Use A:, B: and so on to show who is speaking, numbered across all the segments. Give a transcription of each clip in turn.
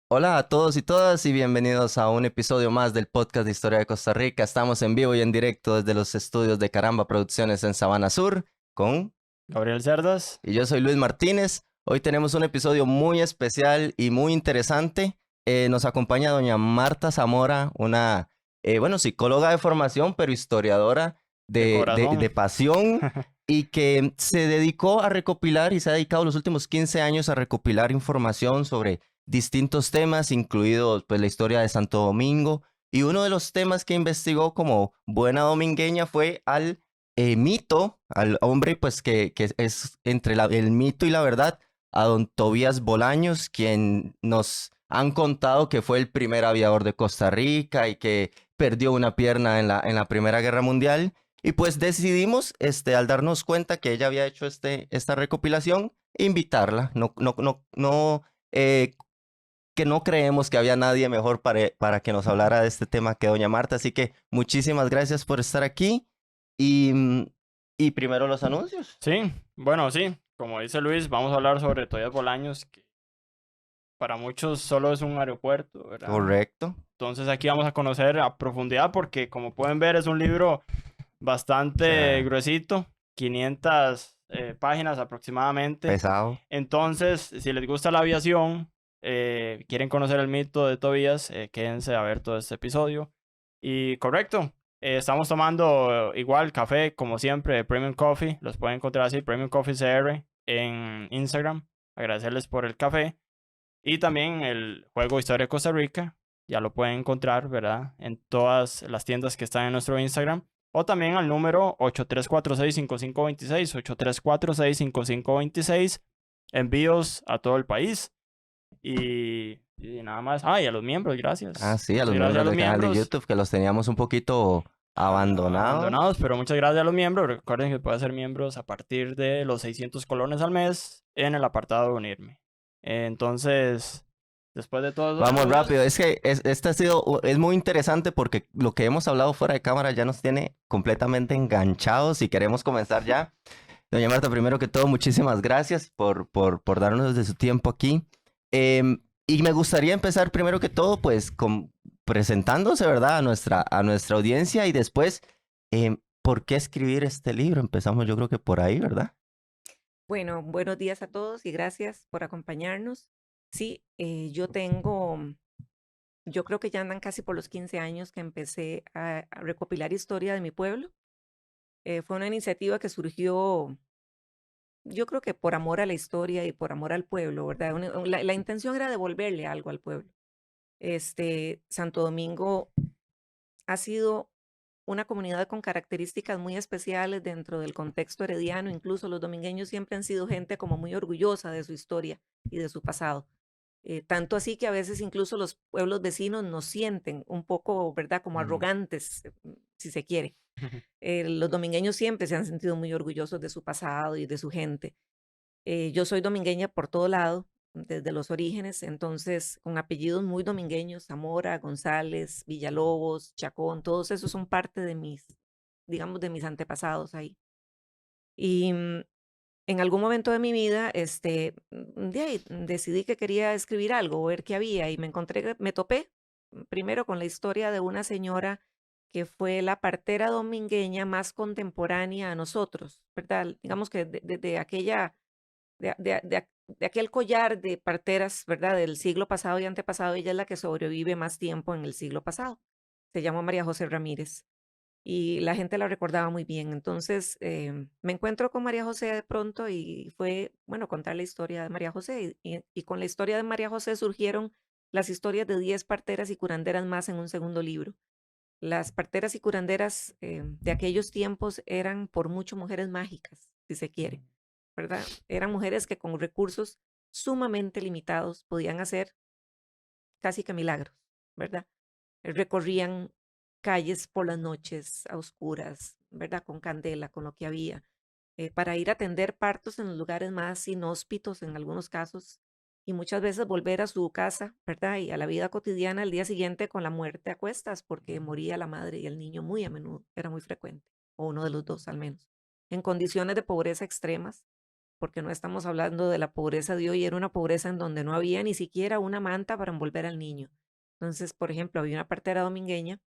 A: Hola a todos y todas y bienvenidos a un episodio más del podcast de Historia de Costa Rica. Estamos en vivo y en directo desde los estudios de Caramba Producciones en Sabana Sur con...
B: Gabriel Cerdas.
A: Y yo soy Luis Martínez. Hoy tenemos un episodio muy especial y muy interesante. Nos acompaña doña Marta Zamora, una, psicóloga de formación, pero historiadora
B: De
A: de
B: corazón.
A: pasión y que se dedicó a recopilar y se ha dedicado los últimos 15 años a recopilar información sobre distintos temas, incluidos pues la historia de Santo Domingo. Y uno de los temas que investigó como buena domingueña fue al mito, al hombre pues que es entre el mito y la verdad, a don Tobías Bolaños, quien nos han contado que fue el primer aviador de Costa Rica y que perdió una pierna en la Primera Guerra Mundial. Y pues decidimos, al darnos cuenta que ella había hecho esta recopilación, invitarla. Que no creemos que había nadie mejor para que nos hablara de este tema que doña Marta. Así que muchísimas gracias por estar aquí. Y, y primero los anuncios.
B: Sí, bueno, sí. Como dice Luis, vamos a hablar sobre Toyas Bolaños, que para muchos solo es un aeropuerto, ¿verdad?
A: Correcto.
B: Entonces aquí vamos a conocer a profundidad porque como pueden ver es un libro
A: O
B: bastante
A: sea,
B: gruesito, 500 páginas aproximadamente.
A: pesado.
B: Entonces, si les gusta la aviación, quieren conocer el mito de Tobías, quédense a ver todo este episodio. Y correcto, estamos tomando igual café, como siempre, Premium Coffee. Los pueden encontrar así, Premium Coffee CR en Instagram. Agradecerles por el café. Y también el juego Historia de Costa Rica. Ya lo pueden encontrar, ¿verdad? En todas las tiendas que están en nuestro Instagram. O también al número 83465526, 83465526. Envíos a todo el país. Y nada más. Ah, y a los miembros,
A: Ah,
B: gracias.
A: sí, a
B: Muchas
A: los
B: gracias a
A: miembros
B: los
A: del canal de
B: miembros.
A: YouTube que los teníamos un poquito abandonados.
B: Abandonados, pero muchas gracias a los miembros. Recuerden que pueden ser miembros a partir de los 600 colones al mes en el apartado de unirme. Entonces, después de todos los
A: Vamos rápido,
B: saludos,
A: es que este ha sido, es muy interesante porque lo que hemos hablado fuera de cámara ya nos tiene completamente enganchados y queremos comenzar ya. Doña Marta, primero que todo, muchísimas gracias por darnos de su tiempo aquí. Y me gustaría empezar primero que todo, pues, presentándose, ¿verdad? A nuestra audiencia y después, ¿por qué escribir este libro? Empezamos yo creo que por ahí, ¿verdad?
C: Bueno, buenos días a todos y gracias por acompañarnos. Sí, yo creo que ya andan casi por los 15 años que empecé a recopilar historia de mi pueblo. Fue una iniciativa que surgió, yo creo que por amor a la historia y por amor al pueblo, ¿verdad? La intención era devolverle algo al pueblo. Santo Domingo ha sido una comunidad con características muy especiales dentro del contexto herediano. Incluso los domingueños siempre han sido gente como muy orgullosa de su historia y de su pasado. Tanto así que a veces incluso los pueblos vecinos nos sienten un poco, ¿verdad?, como
A: Mm.
C: arrogantes, si se quiere. Los domingueños siempre se han sentido muy orgullosos de su pasado y de su gente. Yo soy domingueña por todo lado, desde los orígenes, entonces con apellidos muy domingueños, Zamora, González, Villalobos, Chacón, todos esos son parte de digamos, de mis antepasados ahí. Y en algún momento de mi vida, de ahí, decidí que quería escribir algo, ver qué había, y me topé primero con la historia de una señora que fue la partera domingueña más contemporánea a nosotros, ¿verdad? Digamos que de aquella de aquel collar de parteras, ¿verdad? Del siglo pasado y antepasado, ella es la que sobrevive más tiempo en el siglo pasado. Se llama María José Ramírez y la gente la recordaba muy bien. Entonces, me encuentro con María José de pronto y fue, bueno, contar la historia de María José. Y con la historia de María José surgieron las historias de 10 parteras y curanderas más en un segundo libro. Las parteras y curanderas de aquellos tiempos eran por mucho mujeres mágicas, si se quiere, ¿verdad? Eran mujeres que con recursos sumamente limitados podían hacer casi que milagros, ¿verdad? Recorrían calles por las noches a oscuras, ¿verdad? Con candela, con lo que había, para ir a atender partos en los lugares más inhóspitos en algunos casos y muchas veces volver a su casa, ¿verdad? Y a la vida cotidiana al día siguiente con la muerte a cuestas porque moría la madre y el niño muy a menudo, era muy frecuente, o uno de los dos al menos, en condiciones de pobreza extremas. porque no estamos hablando de la pobreza de hoy, era una pobreza en donde no había ni siquiera una manta para envolver al niño. Entonces, por ejemplo, había una partera domingueña,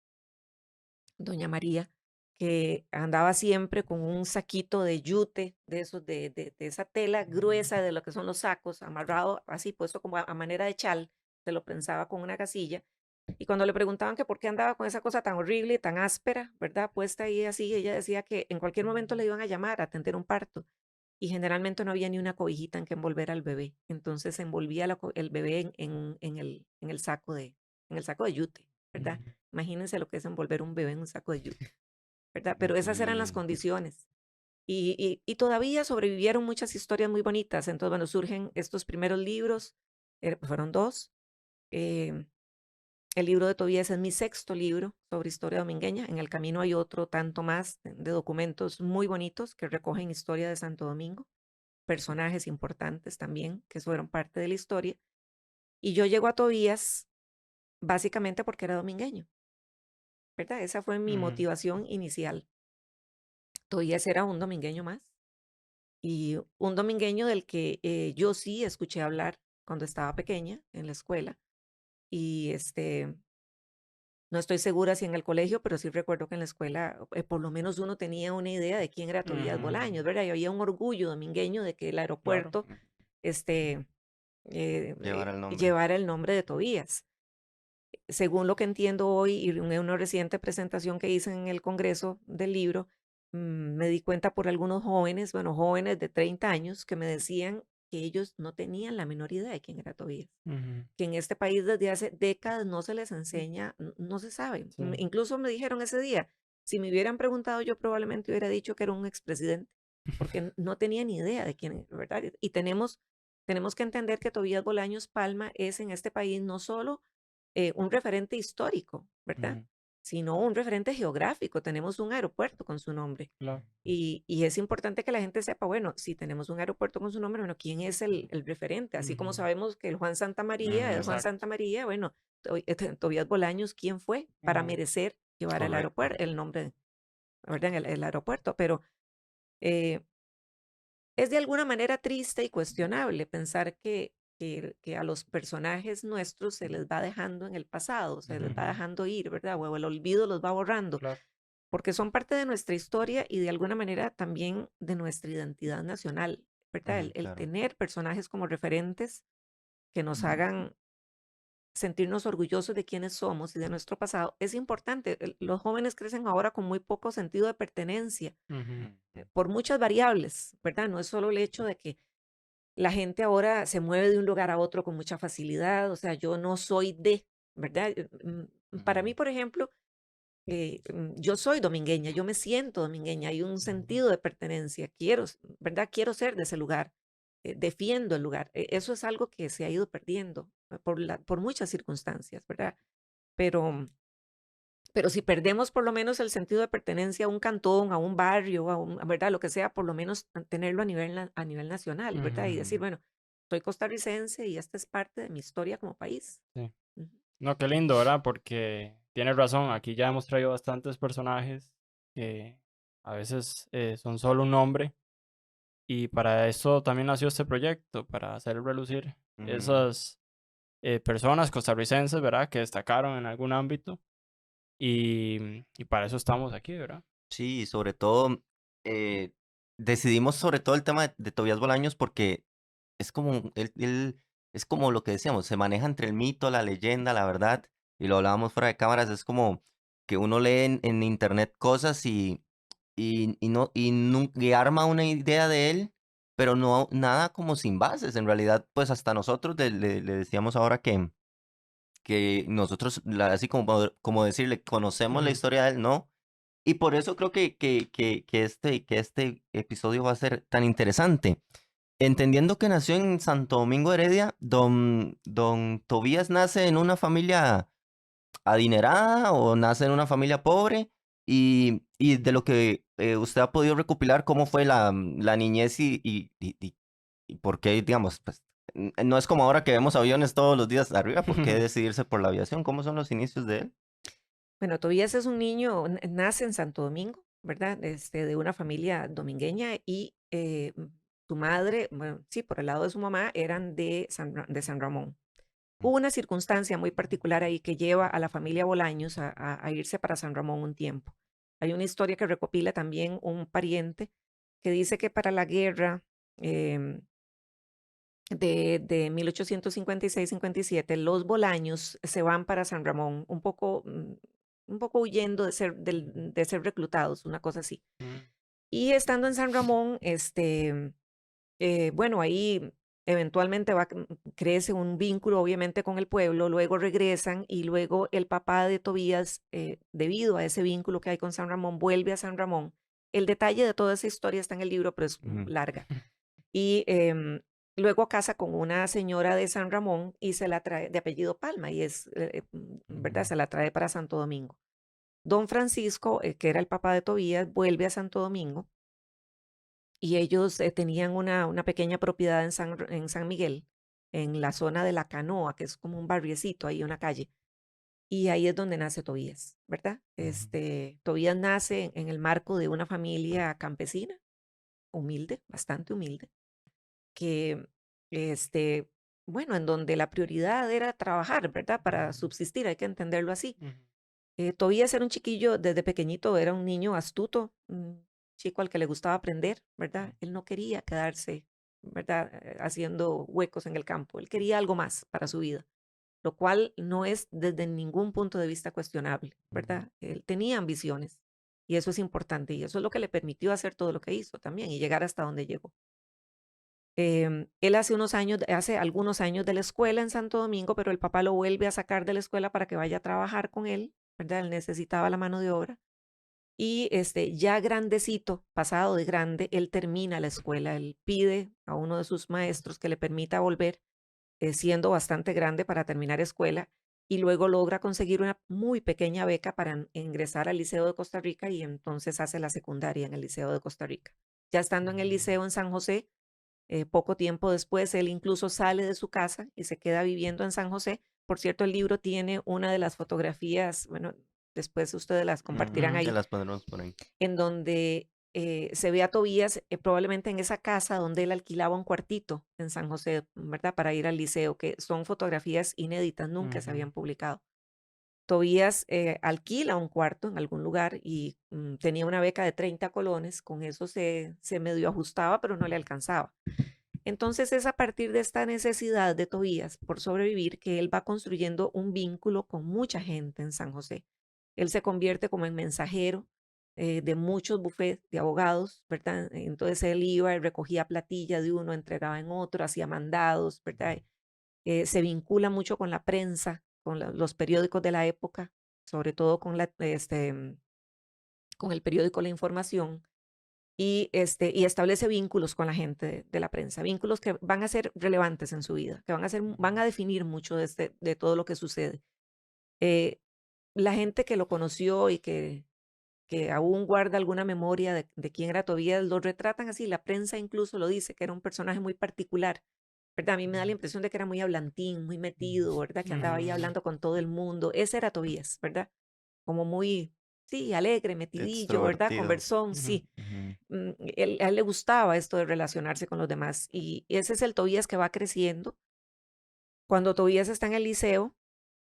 C: doña María, que andaba siempre con un saquito de yute, de esos, de esa tela gruesa de lo que son los sacos, amarrado así, puesto como a manera de chal, se lo prensaba con una casilla. Y cuando le preguntaban que por qué andaba con esa cosa tan horrible y tan áspera, ¿verdad? Puesta ahí así, ella decía que en cualquier momento le iban a llamar a atender un parto y generalmente no había ni una cobijita en que envolver al bebé. Entonces envolvía el bebé en el saco de yute, ¿verdad? Imagínense lo que es envolver un bebé en un saco de yute, ¿verdad? Pero esas eran las
A: Y
C: condiciones. Y todavía sobrevivieron muchas historias muy bonitas. Entonces, bueno, surgen estos primeros libros, fueron dos. eh, el libro de Tobías es mi sexto libro sobre historia domingueña. En el camino hay otro tanto más de documentos muy bonitos que recogen historia de Santo Domingo, personajes importantes también que fueron parte de la historia. Y yo llego a Tobías básicamente porque era domingueño, ¿verdad? Esa fue mi motivación inicial. Tobías era un domingueño más y un domingueño del que yo sí escuché hablar cuando estaba pequeña en la escuela y no estoy segura si en el colegio, pero sí recuerdo que en la escuela por lo menos uno tenía una idea de quién era Tobías Bolaños, ¿verdad? Y había un orgullo domingueño de que el
B: Claro.
C: aeropuerto este,
A: llevar el nombre.
C: llevara el nombre de Tobías. Según lo que entiendo hoy y en una reciente presentación que hice en el Congreso del libro, me di cuenta por algunos jóvenes, bueno, jóvenes de 30 años, que me decían que ellos no tenían la menor idea de quién era Tobías, que en este país desde hace décadas no se les enseña, no se sabe.
B: Sí.
C: Incluso me dijeron ese día, si me hubieran preguntado, yo probablemente hubiera dicho que era un expresidente, porque no tenía ni idea de quién, ¿verdad? Y tenemos que entender que Tobías Bolaños Palma es en este país no solo un referente histórico, ¿verdad? Sino un referente geográfico. Tenemos un aeropuerto con su nombre.
B: Claro.
C: Y es importante que la gente sepa, bueno, si tenemos un aeropuerto con su nombre, bueno, ¿quién es el referente? Así como sabemos que el Juan Santa María es Juan
B: Exacto.
C: Santa María, bueno, Tobías Bolaños, ¿quién fue para merecer llevar el
A: Correcto.
C: aeropuerto, el nombre, ¿verdad? En el aeropuerto, pero eh, es de alguna manera triste y cuestionable pensar que a los personajes nuestros se les va dejando en el pasado, se les va dejando ir, ¿verdad? O el olvido los va borrando,
B: Claro.
C: porque son parte de nuestra historia y de alguna manera también de nuestra identidad nacional, ¿verdad? El
A: Claro.
C: tener personajes como referentes que nos hagan sentirnos orgullosos de quiénes somos y de nuestro pasado es importante. Los jóvenes crecen ahora con muy poco sentido de pertenencia por muchas variables, ¿verdad? No es solo el hecho de que la gente ahora se mueve de un lugar a otro con mucha facilidad, o sea, yo no soy de, ¿verdad? Para mí, por ejemplo, yo soy domingueña, yo me siento domingueña, hay un sentido de pertenencia, quiero, ¿verdad? Quiero ser de ese lugar, defiendo el lugar. Eso es algo que se ha ido perdiendo por muchas circunstancias, ¿verdad? Pero, pero si perdemos por lo menos el sentido de pertenencia a un cantón, a un barrio, ¿verdad? Lo que sea, por lo menos tenerlo a nivel nacional, ¿verdad? Y decir, bueno, soy costarricense y esta es parte de mi historia como país.
B: Sí.
C: Ujú.
B: No, qué lindo, ¿verdad? Porque tienes razón, aquí ya hemos traído bastantes personajes que a veces son solo un nombre y para eso también nació este proyecto, para hacer relucir esas personas costarricenses, ¿verdad? Que destacaron en algún ámbito y para eso estamos aquí, ¿verdad?
A: Sí, y sobre todo, eh, decidimos sobre todo el tema de Tobías Bolaños porque es como, él es como lo que decíamos, se maneja entre el mito, la leyenda, la verdad, y lo hablábamos fuera de cámaras, es como que uno lee en internet cosas y arma una idea de él, pero no nada como sin bases. En realidad, pues hasta nosotros le decíamos ahora que nosotros, así como decirle, conocemos la historia de él, ¿no? Y por eso creo que este episodio va a ser tan interesante. Entendiendo que nació en Santo Domingo Heredia, don Tobías nace en una familia adinerada o nace en una familia pobre y de lo que usted ha podido recopilar, cómo fue la niñez y por qué, digamos, pues no es como ahora que vemos aviones todos los días arriba, ¿por qué decidirse por la aviación? ¿Cómo son los inicios de él?
C: Bueno, Tobías es un niño, nace en Santo Domingo, ¿verdad? De una familia domingueña y Su madre, bueno, sí, por el lado de su mamá, eran de San Ramón. Hubo una circunstancia muy particular ahí que lleva a la familia Bolaños a irse para San Ramón un tiempo. Hay una historia que recopila también un pariente que dice que para la guerra em, de 1856-57, los Bolaños se van para San Ramón, un poco huyendo de ser reclutados, una cosa así. Y estando en San Ramón, bueno, ahí eventualmente crece un vínculo obviamente con el pueblo, luego regresan y luego el papá de Tobías, debido a ese vínculo que hay con San Ramón, vuelve a San Ramón. El detalle de toda esa historia está en el libro, pero es larga. Y luego casa con una señora de San Ramón y se la trae, de apellido Palma, y ¿verdad? Se la trae para Santo Domingo. Don Francisco, que era el papá de Tobías, vuelve a Santo Domingo y ellos tenían una pequeña propiedad en San Miguel, en la zona de La Canoa, que es como un barriecito, ahí una calle. Y ahí es donde nace Tobías, ¿verdad? Tobías nace en el marco de una familia campesina, humilde, bastante humilde, que, este, bueno, en donde la prioridad era trabajar, ¿verdad? Para subsistir, hay que entenderlo así. Tobías era un chiquillo, desde pequeñito era un niño astuto, un chico al que le gustaba aprender, ¿verdad? Él no quería quedarse, ¿verdad? Haciendo huecos en el campo, él quería algo más para su vida, lo cual no es desde ningún punto de vista cuestionable, ¿verdad? Él tenía ambiciones y eso es importante y eso es lo que le permitió hacer todo lo que hizo también y llegar hasta donde llegó. Él hace algunos años de la escuela en Santo Domingo, pero el papá lo vuelve a sacar de la escuela para que vaya a trabajar con él, ¿verdad? Él necesitaba la mano de obra. Y ya grandecito, pasado de grande, él termina la escuela. Él pide a uno de sus maestros que le permita volver, siendo bastante grande para terminar escuela, y luego logra conseguir una muy pequeña beca para ingresar al Liceo de Costa Rica y entonces hace la secundaria en el Liceo de Costa Rica. Ya estando en el liceo en San José, poco tiempo después, él incluso sale de su casa y se queda viviendo en San José. Por cierto, el libro tiene una de las fotografías, bueno, después ustedes las compartirán
A: Ya
C: ahí,
A: las pondremos por ahí.
C: en donde se ve a Tobías probablemente en esa casa donde él alquilaba un cuartito en San José, ¿verdad? Para ir al liceo, que son fotografías inéditas, nunca se habían publicado. Tobías alquila un cuarto en algún lugar y tenía una beca de 30 colones, con eso se medio ajustaba, pero no le alcanzaba. Entonces es a partir de esta necesidad de Tobías por sobrevivir que él va construyendo un vínculo con mucha gente en San José. Él se convierte como en mensajero de muchos bufetes de abogados, ¿verdad? Entonces él iba y recogía platilla de uno, entregaba en otro, hacía mandados, ¿verdad? Se vincula mucho con la prensa, con los periódicos de la época, sobre todo con el periódico La Información, y establece vínculos con la gente de la prensa, vínculos que van a ser relevantes en su vida, que van a definir mucho de todo lo que sucede. Eh, la gente que lo conoció y que aún guarda alguna memoria de quién era Tobías, lo retratan así, la prensa incluso lo dice, que era un personaje muy particular, ¿verdad? A mí me da la impresión de que era muy hablantín, muy metido, ¿verdad? Que andaba ahí hablando con todo el mundo. Ese era Tobías, ¿verdad? Como muy, sí, alegre, metidillo, ¿verdad?
A: Extrovertido.
C: Conversón, sí.
A: Ujú.
C: A él le gustaba esto de relacionarse con los demás y ese es el Tobías que va creciendo. Cuando Tobías está en el liceo,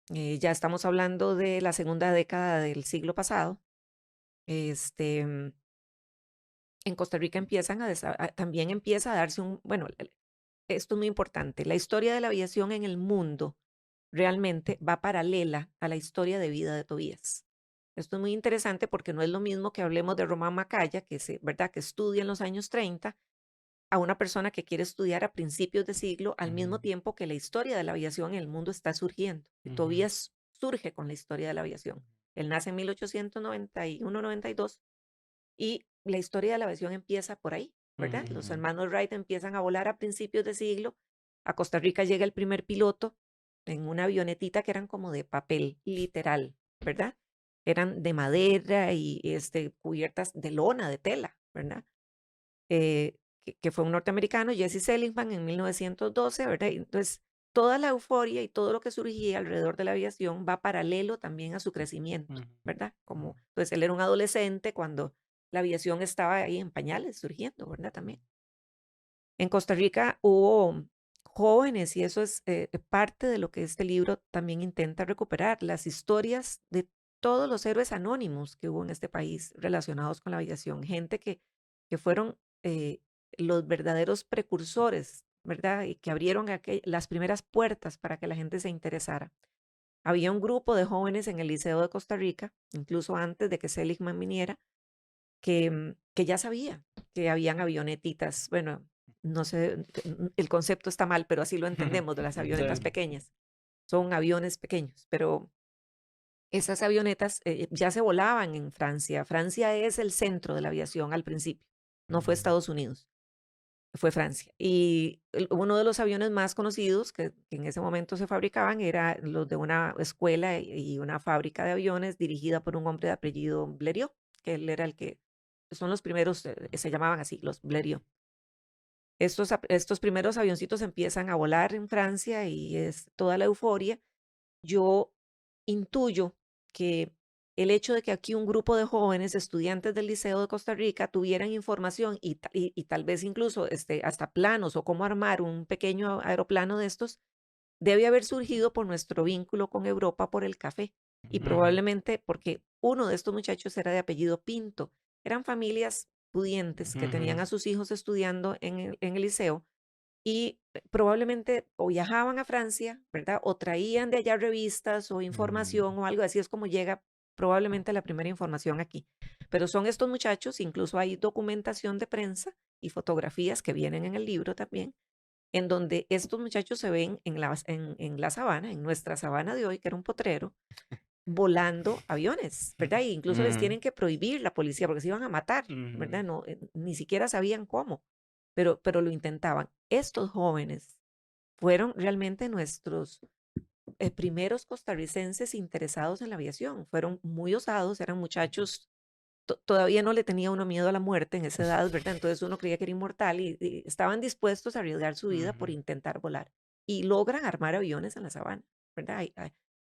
C: ya estamos hablando de la segunda década del siglo pasado, este, mm, en Costa Rica también empieza a darse bueno, esto es muy importante, la historia de la aviación en el mundo realmente va paralela a la historia de vida de Tobías. Esto es muy interesante porque no es lo mismo que hablemos de Román Macaya, ¿verdad? Que estudia en los años 30, a una persona que quiere estudiar a principios de siglo, al mismo tiempo que la historia de la aviación en el mundo está surgiendo. Y Tobías surge con la historia de la aviación. Él nace en 1891-92 y la historia de la aviación empieza por ahí, ¿verdad? Los hermanos Wright empiezan a volar a principios de siglo. A Costa Rica llega el primer piloto en una avionetita que eran como de papel, literal, ¿verdad? Eran de madera y cubiertas de lona, de tela, ¿verdad? Que fue un norteamericano, Jesse Seligman, en 1912, ¿verdad? Y entonces, toda la euforia y todo lo que surgía alrededor de la aviación va paralelo también a su crecimiento, ¿verdad? Entonces, él era un adolescente cuando la aviación estaba ahí en pañales, surgiendo, ¿verdad? También. En Costa Rica hubo jóvenes y eso es parte de lo que este libro también intenta recuperar, las historias de todos los héroes anónimos que hubo en este país relacionados con la aviación, gente que fueron los verdaderos precursores, ¿verdad? Y que abrieron las primeras puertas para que la gente se interesara. Había un grupo de jóvenes en el Liceo de Costa Rica, incluso antes de que Seligman viniera, que ya sabía que habían avionetitas. Bueno, no sé, el concepto está mal, pero así lo entendemos de las avionetas
B: Sí.
C: pequeñas. Son aviones pequeños, pero esas avionetas ya se volaban en Francia. Francia es el centro de la aviación al principio, no fue Estados Unidos, fue Francia. Y uno de los aviones más conocidos que en ese momento se fabricaban era los de una escuela y una fábrica de aviones dirigida por un hombre de apellido Blériot, que él era el que son los primeros, se llamaban así, los Blériot. Estos primeros avioncitos empiezan a volar en Francia y es toda la euforia. Yo intuyo que el hecho de que aquí un grupo de jóvenes estudiantes del Liceo de Costa Rica tuvieran información y tal vez incluso hasta planos o cómo armar un pequeño aeroplano de estos, debe haber surgido por nuestro vínculo con Europa por el café y probablemente porque uno de estos muchachos era de apellido Pinto. Eran familias pudientes que tenían a sus hijos estudiando en el liceo y probablemente o viajaban a Francia, ¿verdad? O traían de allá revistas o información o algo así es como llega probablemente la primera información aquí. Pero son estos muchachos, incluso hay documentación de prensa y fotografías que vienen en el libro también, en donde estos muchachos se ven en la sabana, en nuestra sabana de hoy, que era un potrero, volando aviones, ¿verdad? E incluso les tienen que prohibir la policía porque se iban a matar, ¿verdad? No, ni siquiera sabían cómo, pero lo intentaban. Estos jóvenes fueron realmente nuestros primeros costarricenses interesados en la aviación. Fueron muy osados, eran muchachos, todavía no le tenía uno miedo a la muerte en esa edad, ¿verdad? Entonces uno creía que era inmortal y estaban dispuestos a arriesgar su vida por intentar volar. Y logran armar aviones en la sabana, ¿verdad?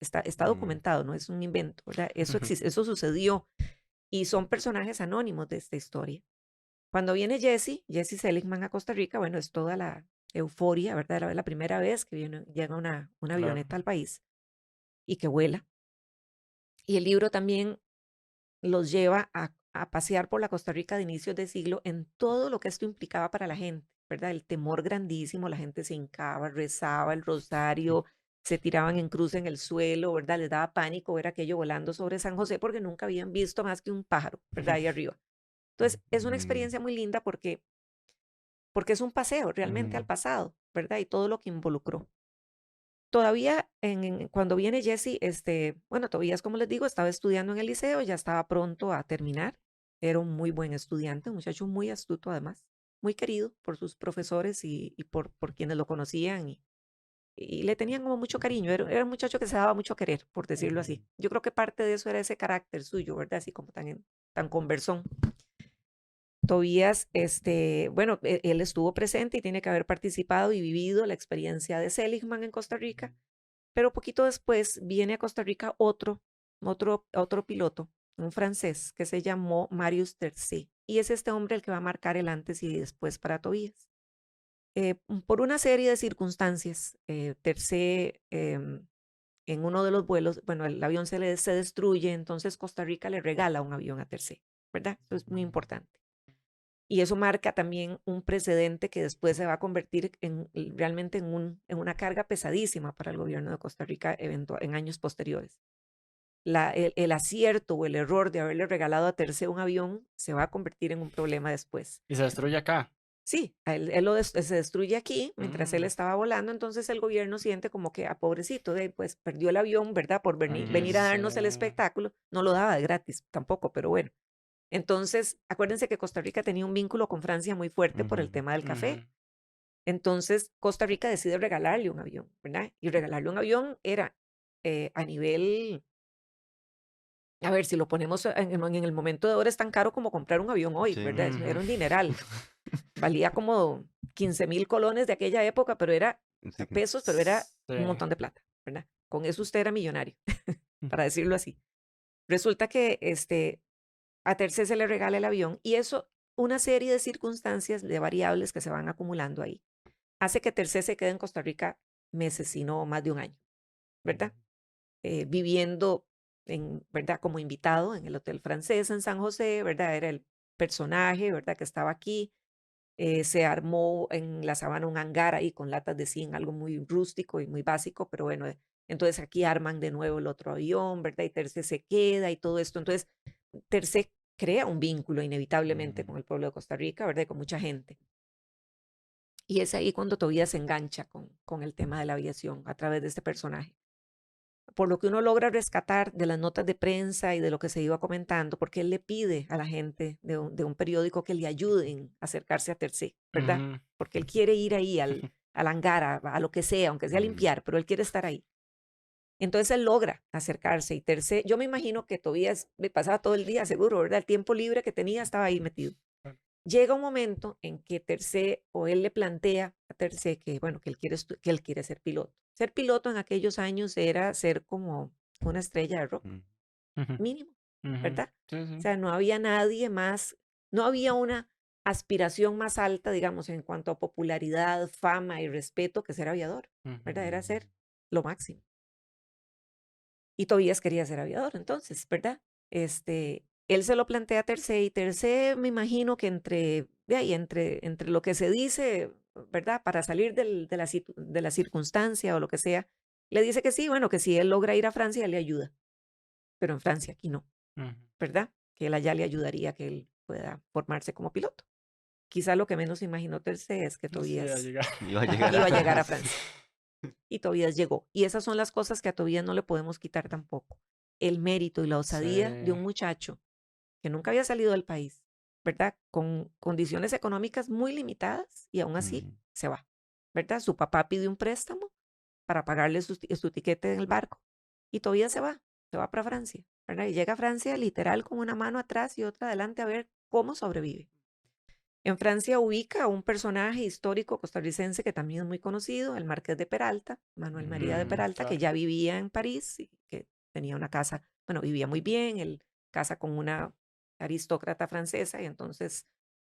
C: Está documentado, no es un invento, ¿verdad? Eso existe, eso sucedió y son personajes anónimos de esta historia. Cuando viene Jesse Seligman a Costa Rica, bueno, es toda la euforia, ¿verdad? Era la primera vez que llega una
B: Claro.
C: avioneta al país y que vuela. Y el libro también los lleva a pasear por la Costa Rica de inicios de siglo en todo lo que esto implicaba para la gente, ¿verdad? El temor grandísimo, la gente se hincaba, rezaba el rosario, se tiraban en cruz en el suelo, ¿verdad? Les daba pánico ver aquello volando sobre San José porque nunca habían visto más que un pájaro, ¿verdad? Ahí arriba. Entonces, es una experiencia muy linda porque es un paseo realmente al pasado, ¿verdad? Y todo lo que involucró. Todavía cuando viene Jesse, bueno, Tobías, como les digo, estaba estudiando en el liceo, ya estaba pronto a terminar. Era un muy buen estudiante, un muchacho muy astuto además, muy querido por sus profesores y por quienes lo conocían y le tenían como mucho cariño. Era un muchacho que se daba mucho a querer, por decirlo así. Yo creo que parte de eso era ese carácter suyo, ¿verdad? Así como tan conversón. Tobías, bueno, él estuvo presente y tiene que haber participado y vivido la experiencia de Seligman en Costa Rica, pero poquito después viene a Costa Rica otro piloto, un francés que se llamó Marius Tercé, y es este hombre el que va a marcar el antes y después para Tobías. Por una serie de circunstancias, Tercé en uno de los vuelos, bueno, el avión se destruye, entonces Costa Rica le regala un avión a Tercé, ¿verdad? Eso es muy importante. Y eso marca también un precedente que después se va a convertir realmente en una carga pesadísima para el gobierno de Costa Rica en años posteriores. El acierto o el error de haberle regalado a Tercé un avión se va a convertir en un problema después.
B: Y se destruye acá.
C: Sí, él se destruye aquí mientras él estaba volando, entonces el gobierno siente como que, pobrecito, pues perdió el avión, ¿verdad? Por venir a darnos el espectáculo. No lo daba de gratis tampoco, pero bueno. Entonces, acuérdense que Costa Rica tenía un vínculo con Francia muy fuerte por el tema del café. Entonces, Costa Rica decide regalarle un avión, ¿verdad? Y regalarle un avión era a nivel, a ver, si lo ponemos en el momento de ahora es tan caro como comprar un avión hoy,
A: Sí.
C: ¿verdad? Eso era un dineral. Valía como 15,000 colones de aquella época, pero era
A: Sí.
C: pesos, pero era
B: Sí.
C: un montón de plata, ¿verdad? Con eso usted era millonario, para decirlo así. Resulta que a Tercé se le regala el avión y eso una serie de circunstancias, de variables que se van acumulando ahí, hace que Tercé se quede en Costa Rica meses, si no más de un año, ¿verdad? Viviendo, ¿verdad? Como invitado en el Hotel Francés en San José, ¿verdad? Era el personaje, ¿verdad? Que estaba aquí. Se armó en la sabana un hangar ahí con latas de zinc, algo muy rústico y muy básico, pero bueno, entonces aquí arman de nuevo el otro avión, ¿verdad? Y Tercé se queda y todo esto. Entonces, Tercé crea un vínculo inevitablemente con el pueblo de Costa Rica, ¿verdad? Y con mucha gente. Y es ahí cuando Tobías se engancha con el tema de la aviación a través de este personaje. Por lo que uno logra rescatar de las notas de prensa y de lo que se iba comentando, porque él le pide a la gente de un periódico que le ayuden a acercarse a Tercé, ¿verdad?
B: Ujú.
C: Porque él quiere ir ahí al hangar, a lo que sea, aunque sea a limpiar, pero él quiere estar ahí. Entonces él logra acercarse y Tercé, yo me imagino que Tobías me pasaba todo el día, seguro, ¿verdad? El tiempo libre que tenía estaba ahí metido.
B: Claro.
C: Llega un momento en que Tercé o él le plantea a Tercé que, bueno, que él quiere ser piloto. Ser piloto en aquellos años era ser como una estrella de rock,
B: Ujú.
C: mínimo,
B: Ujú.
C: ¿verdad?
B: Sí,
C: O
B: sí.
C: sea, no había nadie más, no había una aspiración más alta, digamos, en cuanto a popularidad, fama y respeto que ser aviador, ¿verdad? Era ser lo máximo. Y Tobías quería ser aviador, entonces, ¿verdad? Él se lo plantea a Tercé y Tercé me imagino que de ahí, entre lo que se dice, ¿verdad? Para salir de la circunstancia o lo que sea, le dice que sí, bueno, que si él logra ir a Francia, él le ayuda. Pero en Francia aquí no,
B: Ujú.
C: ¿verdad? Que él allá le ayudaría a que él pueda formarse como piloto. Quizá lo que menos imaginó Tercé es que
B: Sí, a
C: Tobías
B: llegar.
A: Iba a llegar
C: iba
A: a
C: a llegar a
A: Francia.
C: Francia. Y Tobías llegó. Y esas son las cosas que a Tobías no le podemos quitar tampoco. El mérito y la osadía de
B: Sí.
C: un muchacho que nunca había salido del país, ¿verdad? Con condiciones económicas muy limitadas y aún así
A: Ujú.
C: se va, ¿verdad? Su papá pide un préstamo para pagarle su tiquete en el barco y Tobías se va para Francia, ¿verdad? Y llega a Francia literal con una mano atrás y otra adelante a ver cómo sobrevive. En Francia ubica a un personaje histórico costarricense que también es muy conocido, el Marqués de Peralta, Manuel María de Peralta, que
B: Claro.
C: ya vivía en París y que tenía una casa, bueno, vivía muy bien, él casa con una aristócrata francesa y entonces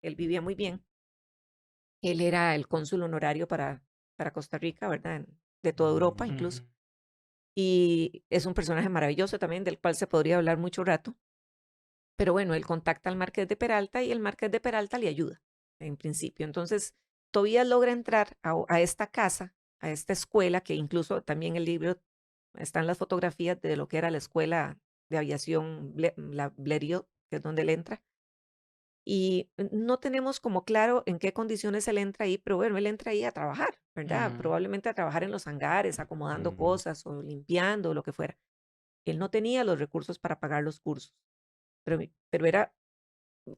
C: él vivía muy bien. Él era el cónsul honorario para Costa Rica, ¿verdad? De toda Europa incluso.
B: Ujú.
C: Y es un personaje maravilloso también, del cual se podría hablar mucho rato. Pero bueno, él contacta al Marqués de Peralta y el Marqués de Peralta le ayuda, en principio. Entonces, Tobías logra entrar a esta casa, a esta escuela, que incluso también el libro están las fotografías de lo que era la escuela de aviación, la Blériot, que es donde él entra. Y no tenemos como claro en qué condiciones él entra ahí, pero bueno, él entra ahí a trabajar, ¿verdad?
B: Ujú.
C: Probablemente a trabajar en los hangares, acomodando
A: Ujú.
C: cosas o limpiando, o lo que fuera. Él no tenía los recursos para pagar los cursos, pero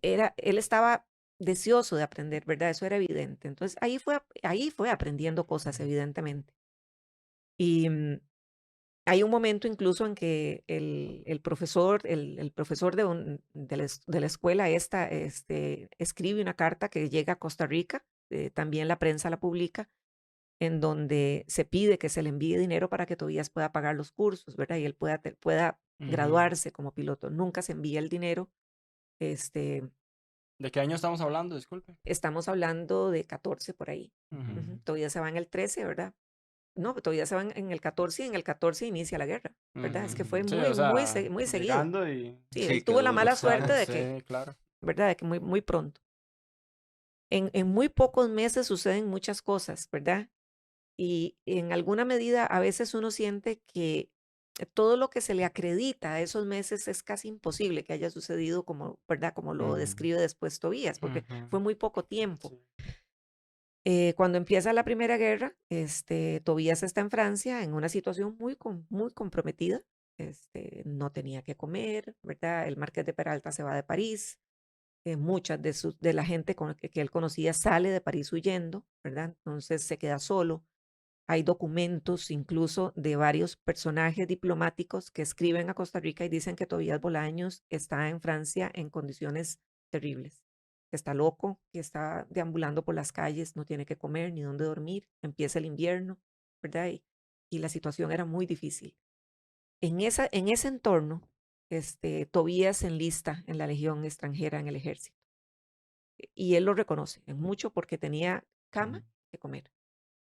C: él estaba deseoso de aprender, ¿verdad? Eso era evidente. Entonces ahí fue aprendiendo cosas, evidentemente. Y hay un momento incluso en que el profesor de la escuela esta, escribe una carta que llega a Costa Rica, también la prensa la publica, en donde se pide que se le envíe dinero para que Tobías pueda pagar los cursos, ¿verdad? Y él pueda
B: Ujú.
C: graduarse como piloto. Nunca se envía el dinero. Este,
B: ¿De qué año estamos hablando? Disculpe.
C: Estamos hablando de 14 por ahí.
B: Ujú.
C: Todavía se va en el 13, ¿verdad? No, todavía se van en el 14 y en el 14 inicia la guerra, ¿verdad? Es que fue
B: Sí,
C: muy,
B: o sea,
C: muy seguido.
B: llegando y...
C: Sí,
A: Sí,
C: él
A: qué
C: tuvo la
A: duro.
C: mala suerte
B: Exacto,
C: de que,
B: sí, claro.
C: ¿verdad? De que muy, muy pronto. En muy pocos meses suceden muchas cosas, ¿verdad? Y en alguna medida a veces uno siente que todo lo que se le acredita a esos meses es casi imposible que haya sucedido como, ¿verdad? Como lo
A: Ujú.
C: describe después Tobías, porque
B: Ujú.
C: fue muy poco tiempo.
B: Sí.
C: Cuando empieza la Primera Guerra, Tobías está en Francia en una situación muy comprometida. No tenía que comer, ¿verdad? El Marqués de Peralta se va de París. Muchas de la gente que él conocía sale de París huyendo, ¿verdad? Entonces se queda solo. Hay documentos incluso de varios personajes diplomáticos que escriben a Costa Rica y dicen que Tobías Bolaños está en Francia en condiciones terribles, que está loco, que está deambulando por las calles, no tiene que comer ni dónde dormir, empieza el invierno, ¿verdad? Y la situación era muy difícil. En ese entorno, Tobías se enlista en la Legión extranjera en el ejército. y él lo reconoce en mucho porque tenía cama que comer,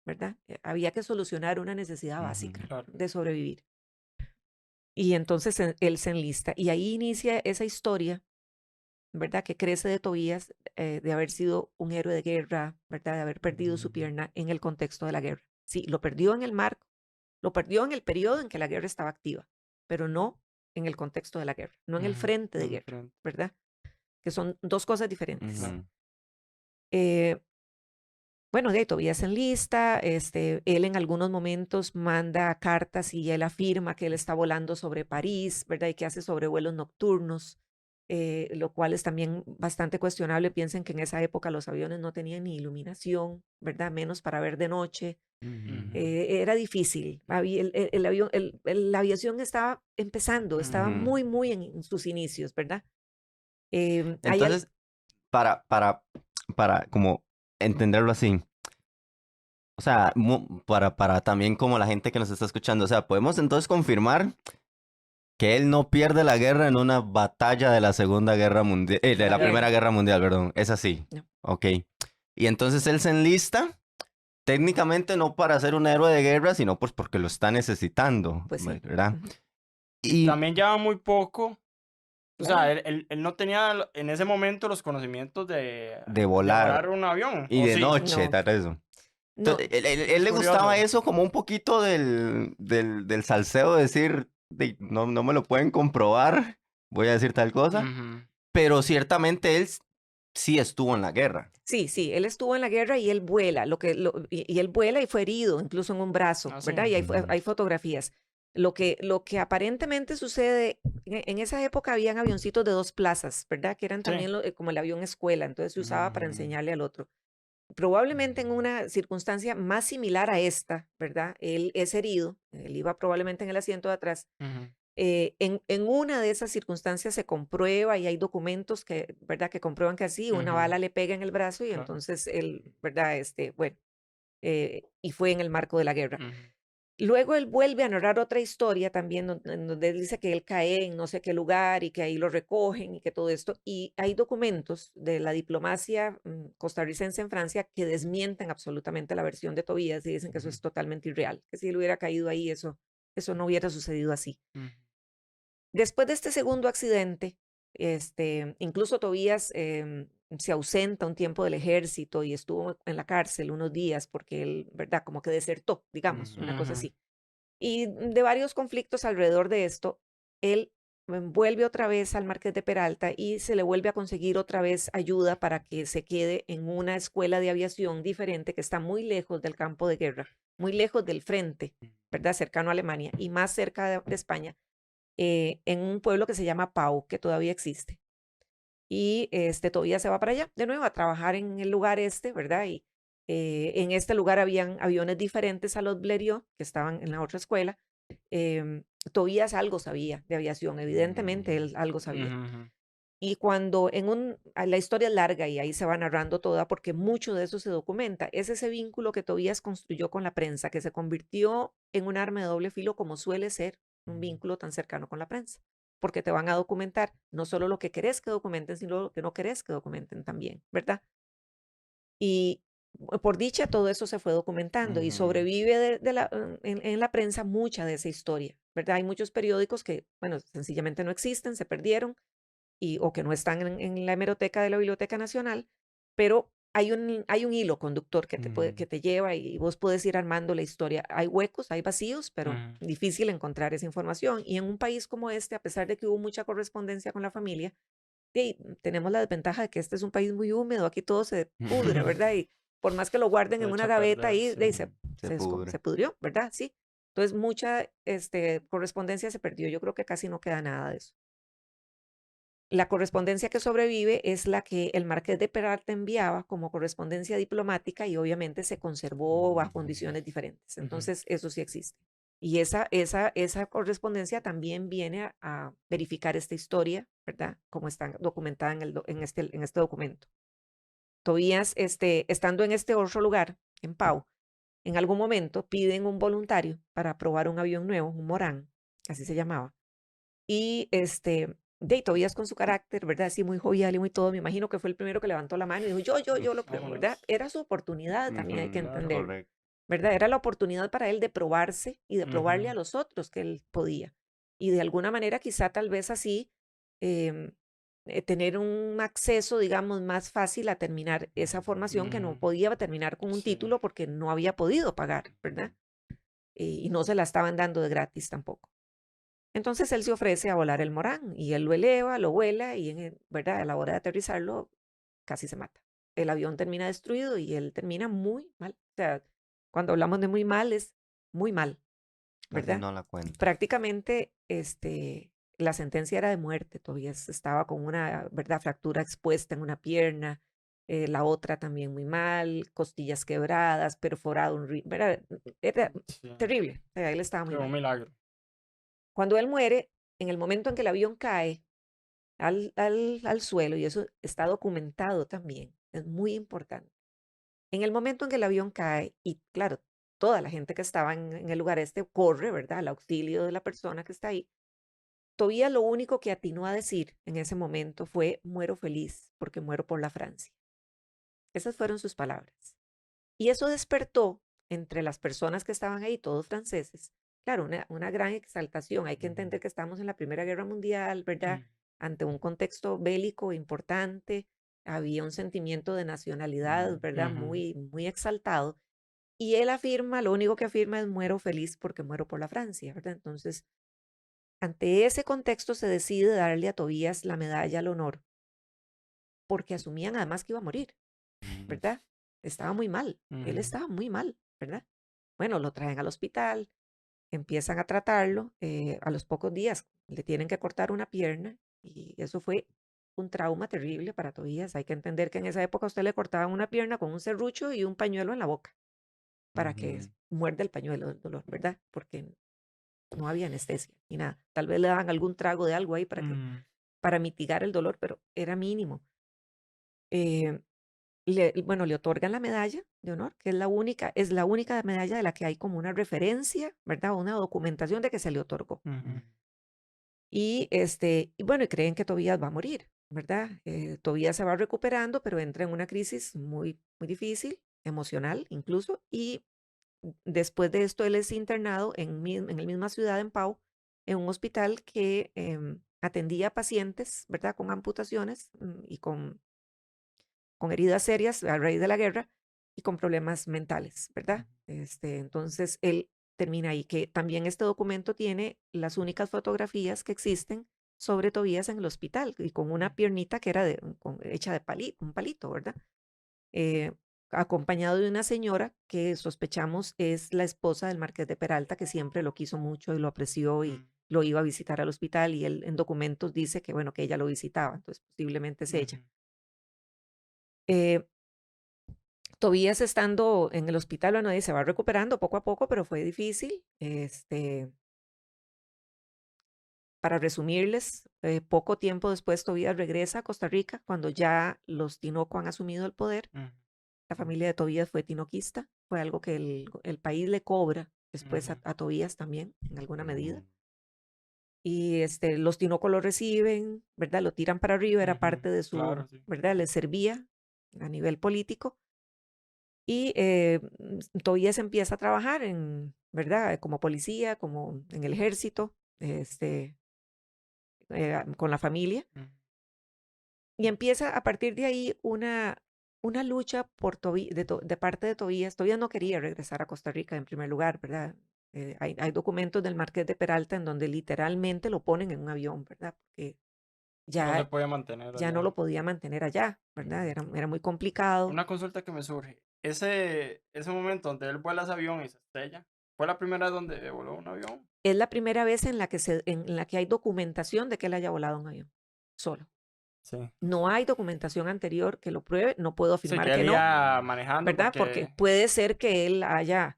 C: ¿verdad? Había que solucionar una necesidad básica
B: Claro.
C: de sobrevivir. Y entonces él se enlista y ahí inicia esa historia, ¿verdad? Que crece de Tobías, de haber sido un héroe de guerra, ¿verdad? De haber perdido su pierna en el contexto de la guerra. Sí, lo perdió en el marco, lo perdió en el periodo en que la guerra estaba activa, pero no en el contexto de la guerra, no en el frente de guerra, ¿verdad? Que son dos cosas diferentes.
A: Ujú.
C: Eh, bueno, de Tobías se enlista, él en algunos momentos manda cartas y él afirma que él está volando sobre París, ¿verdad? Y que hace sobrevuelos nocturnos, lo cual es también bastante cuestionable. Piensen que en esa época los aviones no tenían ni iluminación, ¿verdad? Menos para ver de noche. Era difícil. El avión, la aviación estaba empezando, estaba
A: Ujú.
C: muy, muy en sus inicios, ¿verdad?
A: Entonces, para como entenderlo así, o sea, para también como la gente que nos está escuchando, o sea, podemos entonces confirmar que él no pierde la guerra en una batalla de la Segunda Guerra Mundial, de la Primera Guerra Mundial, perdón, es así.
C: No.
A: Ok. Y entonces él se enlista, técnicamente no para ser un héroe de guerra, sino pues porque lo está necesitando,
C: Pues sí.
A: ¿verdad?
C: Ujú.
A: Y
B: También lleva muy poco. O sea,
C: Claro.
B: él no tenía en ese momento los conocimientos
A: de volar,
B: volar un avión.
A: y
B: ¿O
A: de
B: sí?
A: noche,
C: No,
A: tal eso.
C: no,
A: Él
B: Es
A: le gustaba
B: curioso.
A: eso como un poquito del salseo, de decir, no, no me lo pueden comprobar, voy a decir tal cosa,
B: Ujú.
A: pero ciertamente él sí estuvo en la guerra.
C: sí, sí, él estuvo en la guerra y él vuela, y él vuela y fue herido, incluso en un brazo,
B: Ah, sí.
C: ¿verdad? Y
A: Ujú.
C: hay fotografías. Lo que aparentemente sucede, en esa época habían avioncitos de 2 plazas, ¿verdad? Que eran
B: Sí.
C: también como el avión escuela, entonces se usaba para enseñarle al otro. Probablemente en una circunstancia más similar a esta, ¿verdad? Él es herido, él iba probablemente en el asiento de atrás.
B: Ujú.
C: En una de esas circunstancias se comprueba y hay documentos que, ¿verdad? Que comprueban que así, una
B: Ujú.
C: bala le pega en el brazo y
B: Claro.
C: entonces él, ¿verdad? Bueno, y fue en el marco de la guerra.
B: Ujú.
C: Luego él vuelve a narrar otra historia también, en donde él dice que él cae en no sé qué lugar y que ahí lo recogen y que todo esto. Y hay documentos de la diplomacia costarricense en Francia que desmienten absolutamente la versión de Tobías y dicen que eso es totalmente irreal, que si él hubiera caído ahí, eso no hubiera sucedido así.
B: Ujú.
C: Después de este segundo accidente, incluso Tobías se ausenta un tiempo del ejército y estuvo en la cárcel unos días porque él, ¿verdad? Como que desertó, digamos, una cosa
B: Ujú.
C: así. Y de varios conflictos alrededor de esto, él vuelve otra vez al Marqués de Peralta y se le vuelve a conseguir otra vez ayuda para que se quede en una escuela de aviación diferente que está muy lejos del campo de guerra, muy lejos del frente, ¿verdad? Cercano a Alemania y más cerca de España, en un pueblo que se llama Pau, que todavía existe. Y todavía se va para allá de nuevo a trabajar en el lugar ¿verdad? Y en este lugar habían aviones diferentes a los Blériot, que estaban en la otra escuela. Tobías algo sabía de aviación, evidentemente él algo sabía.
B: Ujú.
C: Y cuando la historia es larga y ahí se va narrando toda porque mucho de eso se documenta, es ese vínculo que Tobías construyó con la prensa, que se convirtió en un arma de doble filo como suele ser un vínculo tan cercano con la prensa, porque te van a documentar no solo lo que querés que documenten, sino lo que no querés que documenten también, ¿verdad? Y por dicha todo eso se fue documentando y
A: Ujú.
C: sobrevive en la prensa mucha de esa historia, ¿verdad? Hay muchos periódicos que, bueno, sencillamente no existen, se perdieron o que no están en la hemeroteca de la Biblioteca Nacional, pero hay un hilo conductor que te lleva y vos puedes ir armando la historia. Hay huecos, hay vacíos, pero
B: Ujú.
C: difícil encontrar esa información. Y en un país como este, a pesar de que hubo mucha correspondencia con la familia, tenemos la desventaja de que este es un país muy húmedo, aquí todo se pudre, ¿verdad? Y por más que lo guarden
B: Se
C: en una
B: echa a
C: gaveta
B: perder,
C: ahí,
B: sí.
A: Se pudre.
C: se pudrió, ¿verdad? Sí. Entonces mucha correspondencia se perdió. Yo creo que casi no queda nada de eso. La correspondencia que sobrevive es la que el Marqués de Peralta enviaba como correspondencia diplomática y obviamente se conservó bajo condiciones diferentes.
B: Ujú.
C: Entonces, eso sí existe. Y esa correspondencia también viene a verificar esta historia, ¿verdad? Como está documentada en este documento. Tobías, estando en este otro lugar, en Pau, en algún momento piden un voluntario para probar un avión nuevo, un Morán, así se llamaba. Y Tobías con su carácter, ¿verdad? Así muy jovial y muy todo. Me imagino que fue el primero que levantó la mano y dijo, yo lo pruebo, ¿verdad?
B: Vámonos.
C: Era su oportunidad, también hay que
B: Claro.
C: entenderlo,
A: Correcto.
C: ¿verdad? Era la oportunidad para él de probarse y de probarle a
B: Ujú.
C: los otros que él podía. Y de alguna manera, quizá tal vez así, em, tener un acceso, digamos, más fácil a terminar esa formación que no
B: Ujú.
C: podía terminar con un
B: Sí.
C: título porque no había podido pagar, ¿verdad? Y no se la estaban dando de gratis tampoco. Entonces él se ofrece a volar el Morán y él lo eleva, lo vuela y, ¿verdad? A la hora de aterrizarlo casi se mata. El avión termina destruido y él termina muy mal. O sea, cuando hablamos de muy mal es muy mal,
A: Casi
C: ¿verdad?
A: no la cuento.
C: Prácticamente la sentencia era de muerte. Todavía estaba con una, ¿verdad? Fractura expuesta en una pierna, la otra también muy mal, costillas quebradas, perforado ¿verdad? Era
B: Sí.
C: terrible. O sea, él estaba muy
B: Fue un
C: mal.
B: milagro.
C: Cuando él muere, en el momento en que el avión cae al suelo, y eso está documentado también, es muy importante. En el momento en que el avión cae, y claro, toda la gente que estaba en el lugar corre, ¿verdad? Al auxilio de la persona que está ahí. Tobías lo único que atinó a decir en ese momento fue, muero feliz porque muero por la Francia. Esas fueron sus palabras. Y eso despertó entre las personas que estaban ahí, todos franceses, claro, una gran exaltación. Hay que entender que estamos en la Primera Guerra Mundial, ¿verdad? Ante un contexto bélico importante, había un sentimiento de nacionalidad, ¿verdad?
B: Ujú.
C: Muy exaltado. Y él afirma, lo único que afirma es muero feliz porque muero por la Francia, ¿verdad? Entonces, ante ese contexto se decide darle a Tobías la medalla al honor, porque asumían además que iba a morir, ¿verdad? Estaba muy mal, él
B: Ujú.
C: estaba muy mal, ¿verdad? Bueno, lo traen al hospital, empiezan a tratarlo, a los pocos días le tienen que cortar una pierna y eso fue un trauma terrible para Tobías. Hay que entender que en esa época a usted le cortaban una pierna con un serrucho y un pañuelo en la boca para que
A: Ujú.
C: muerde el pañuelo del dolor, ¿verdad? Porque no había anestesia ni nada. Tal vez le daban algún trago de algo ahí
B: Ujú.
C: para mitigar el dolor, pero era mínimo. Eh, bueno, le otorgan la medalla de honor, que es la única medalla de la que hay como una referencia, ¿verdad? Una documentación de que se le otorgó.
B: Ujú.
C: Y bueno, y creen que Tobías va a morir, ¿verdad? Tobías se va recuperando, pero entra en una crisis muy, muy difícil, emocional incluso, y después de esto él es internado en la misma ciudad, en Pau, en un hospital que atendía pacientes, ¿verdad? Con amputaciones y con heridas serias a raíz de la guerra y con problemas mentales, ¿verdad? Entonces él termina ahí, que también este documento tiene las únicas fotografías que existen sobre Tobías en el hospital y con una piernita que era hecha de un palito, ¿verdad? Eh, Acompañado de una señora que sospechamos es la esposa del Marqués de Peralta, que siempre lo quiso mucho y lo apreció y lo iba a visitar al hospital y él en documentos dice que, bueno, que ella lo visitaba, entonces posiblemente es ella.
B: Ujú.
C: Eh, Tobías estando en el hospital, bueno, se va recuperando poco a poco, pero fue difícil. Para resumirles, poco tiempo después Tobías regresa a Costa Rica cuando ya los Tinoco han asumido el poder.
B: Ujú.
C: La familia de Tobías fue tinoquista, fue algo que el país le cobra después
B: Ujú.
C: a Tobías también, en alguna medida.
A: Ujú.
C: Y los Tinoco lo reciben, ¿verdad? Lo tiran para arriba, era
B: Ujú.
C: parte de
B: Claro,
C: su,
B: sí.
C: ¿verdad? Les servía a nivel político. Y Tobías empieza a trabajar ¿verdad? Como policía, como en el ejército, con la familia.
B: Ujú.
C: Y empieza a partir de ahí una lucha de parte de Tobías. Tobías no quería regresar a Costa Rica en primer lugar, ¿verdad? Hay documentos del Marqués de Peralta en donde literalmente lo ponen en un avión, ¿verdad? Porque
B: No se
C: ya,
B: puede mantener
C: ya no
B: allá.
C: lo podía mantener allá, ¿verdad? Era muy complicado.
B: Una consulta que me surge. Ese momento donde él vuela ese avión y se estrella, ¿fue la primera vez donde voló un avión?
C: Es la primera vez en la que hay documentación de que él haya volado un avión, solo.
B: Sí.
C: No hay documentación anterior que lo pruebe, no puedo
B: Sí,
C: afirmar
B: que él
C: que no,
B: iba manejando
C: ¿verdad? Porque
B: porque...
C: puede ser que él haya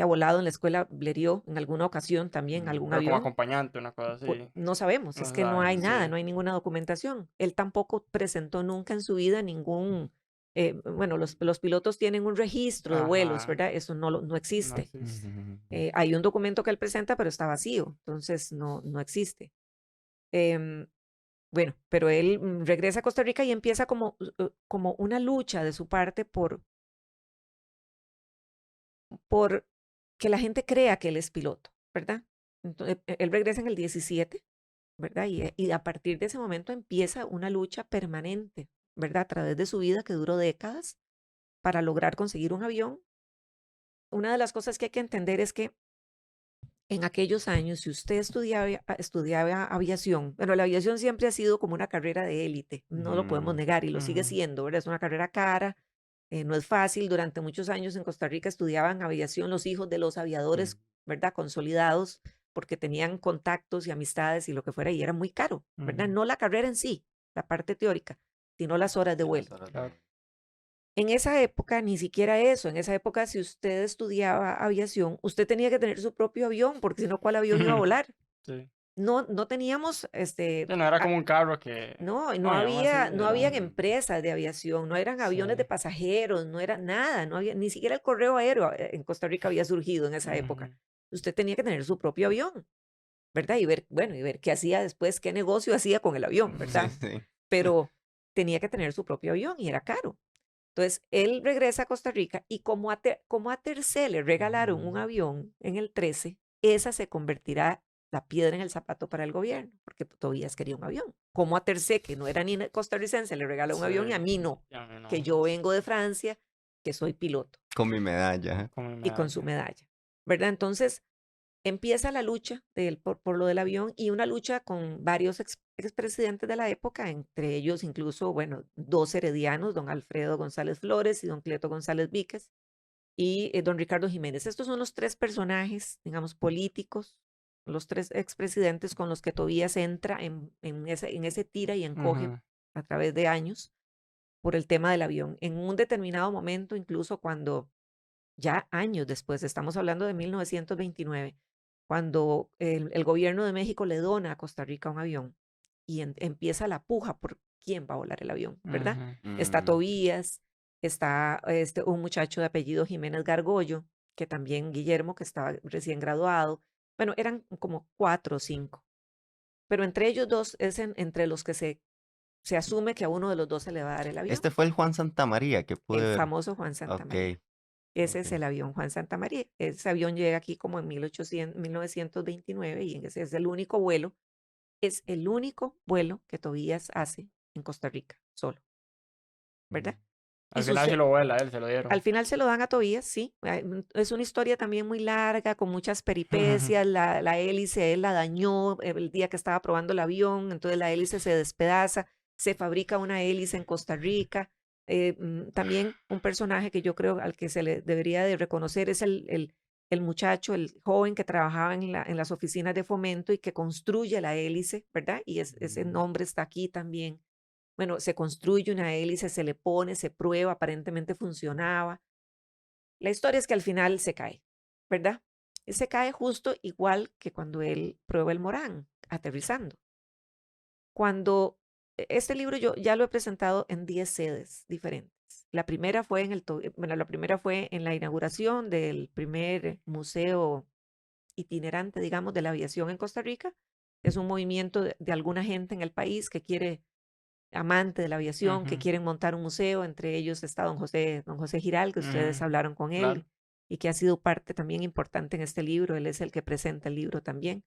C: volado en la escuela Blériot en alguna ocasión también, algún
B: Pero como
C: avión.
B: acompañante, una cosa así.
C: No sabemos,
B: No
C: es
B: se
C: que no hay
B: sabe,
C: nada,
B: sí.
C: no hay ninguna documentación. Él tampoco presentó nunca en su vida ningún, bueno, los pilotos tienen un registro de vuelos,
B: Ajá.
C: ¿verdad? Eso no
B: No
C: existe.
B: existe.
C: Hay un documento que él presenta, pero está vacío, entonces no existe. Em, Bueno, pero él regresa a Costa Rica y empieza como una lucha de su parte por que la gente crea que él es piloto, ¿verdad? Entonces, él regresa en el 17, ¿verdad? Y a partir de ese momento empieza una lucha permanente, ¿verdad? A través de su vida que duró décadas para lograr conseguir un avión. Una de las cosas que hay que entender es que en aquellos años, si usted estudiaba aviación, bueno, la aviación siempre ha sido como una carrera de élite, no lo podemos negar y lo sigue
B: Ujú.
C: siendo, ¿verdad? Es una carrera cara, no es fácil. Durante muchos años en Costa Rica estudiaban aviación los hijos de los aviadores, ¿verdad? Consolidados, porque tenían contactos y amistades y lo que fuera, y era muy caro, ¿verdad?
B: Ujú.
C: No la carrera en sí, la parte teórica, sino las horas de
A: Y las
C: vuelo.
A: horas de
B: Claro.
A: vuelo.
C: En esa época, ni siquiera eso. En esa época, si usted estudiaba aviación, usted tenía que tener su propio avión, porque si no, ¿cuál avión iba a volar?
B: Sí.
C: No teníamos,
B: Sí, no era como un carro que...
C: no,
B: No, y aún así
C: no habían
B: era...
C: empresas de aviación, no eran
B: Sí.
C: aviones de pasajeros, no era nada, no había, ni siquiera el correo aéreo en Costa Rica había surgido en esa época.
B: Ujú.
C: Usted tenía que tener su propio avión, ¿verdad? Y ver, bueno, y ver qué hacía después, qué negocio hacía con el avión,
A: Sí,
C: ¿verdad?
A: sí.
C: Pero tenía que tener su propio avión y era caro. Entonces, él regresa a Costa Rica y como a Tercé le regalaron un avión en el 13, esa se convertirá la piedra en el zapato para el gobierno, porque Tobías quería un avión. Como a Tercé, que no era ni costarricense, le regaló un
B: Sí,
C: avión y a mí no,
B: y a mí
C: que
B: no,
C: yo vengo de Francia, que soy piloto
A: Con mi medalla.
B: con mi
C: y con su
B: medalla.
C: medalla, ¿verdad? Entonces, empieza la lucha de él por lo del avión y una lucha con varios expresidentes de la época, entre ellos incluso, bueno, dos heredianos, don Alfredo González Flores y don Cleto González Víquez y don Ricardo Jiménez. Estos son los tres personajes, digamos, políticos, los tres expresidentes con los que Tobías entra en ese tira y encoge
B: Ujú.
C: a través de años por el tema del avión. En un determinado momento, incluso cuando ya años después, estamos hablando de 1929, cuando el gobierno de México le dona a Costa Rica un avión y empieza la puja por quién va a volar el avión, ¿verdad?
B: Ujú.
C: Está
A: Mm.
C: Tobías, está un muchacho de apellido Jiménez Gargollo, que también Guillermo, que estaba recién graduado. Bueno, eran como 4 o 5, pero entre ellos dos es entre los que se asume que a uno de los dos se le va a dar el avión,
A: Este fue el Juan Santamaría que
C: el
A: pude ver.
C: famoso Juan
A: Ok,
C: Santamaría. Ese es
A: ok.
C: el avión Juan Santamaría. Ese avión llega aquí como en 1929 y ese es el único vuelo. Es el único vuelo que Tobías hace en Costa Rica, solo, ¿verdad? Y
B: Al final sí lo vuela, él se lo
C: al
B: dieron.
C: final se lo dan a Tobías, sí. Es una historia también muy larga, con muchas peripecias. La hélice él la dañó el día que estaba probando el avión, entonces la hélice se despedaza, se fabrica una hélice en Costa Rica. También un personaje que yo creo al que se le debería de reconocer es el muchacho, el joven que trabajaba en las oficinas de fomento y que construye la hélice, ¿verdad? Y ese nombre está aquí también. Bueno, se construye una hélice, se le pone, se prueba, aparentemente funcionaba. La historia es que al final se cae, ¿verdad? Y se cae justo igual que cuando él prueba el Morán, aterrizando. Cuando este libro yo ya lo he presentado en 10 sedes diferentes. La primera fue la primera fue en la inauguración del primer museo itinerante, digamos, de la aviación en Costa Rica. Es un movimiento de alguna gente en el país que quiere amante de la aviación, que
B: Ujú.
C: quieren montar un museo. Entre ellos está don José Giral, que ustedes
B: Ujú.
C: hablaron con
B: Claro.
C: él y que ha sido parte también importante en este libro. Él es el que presenta el libro también.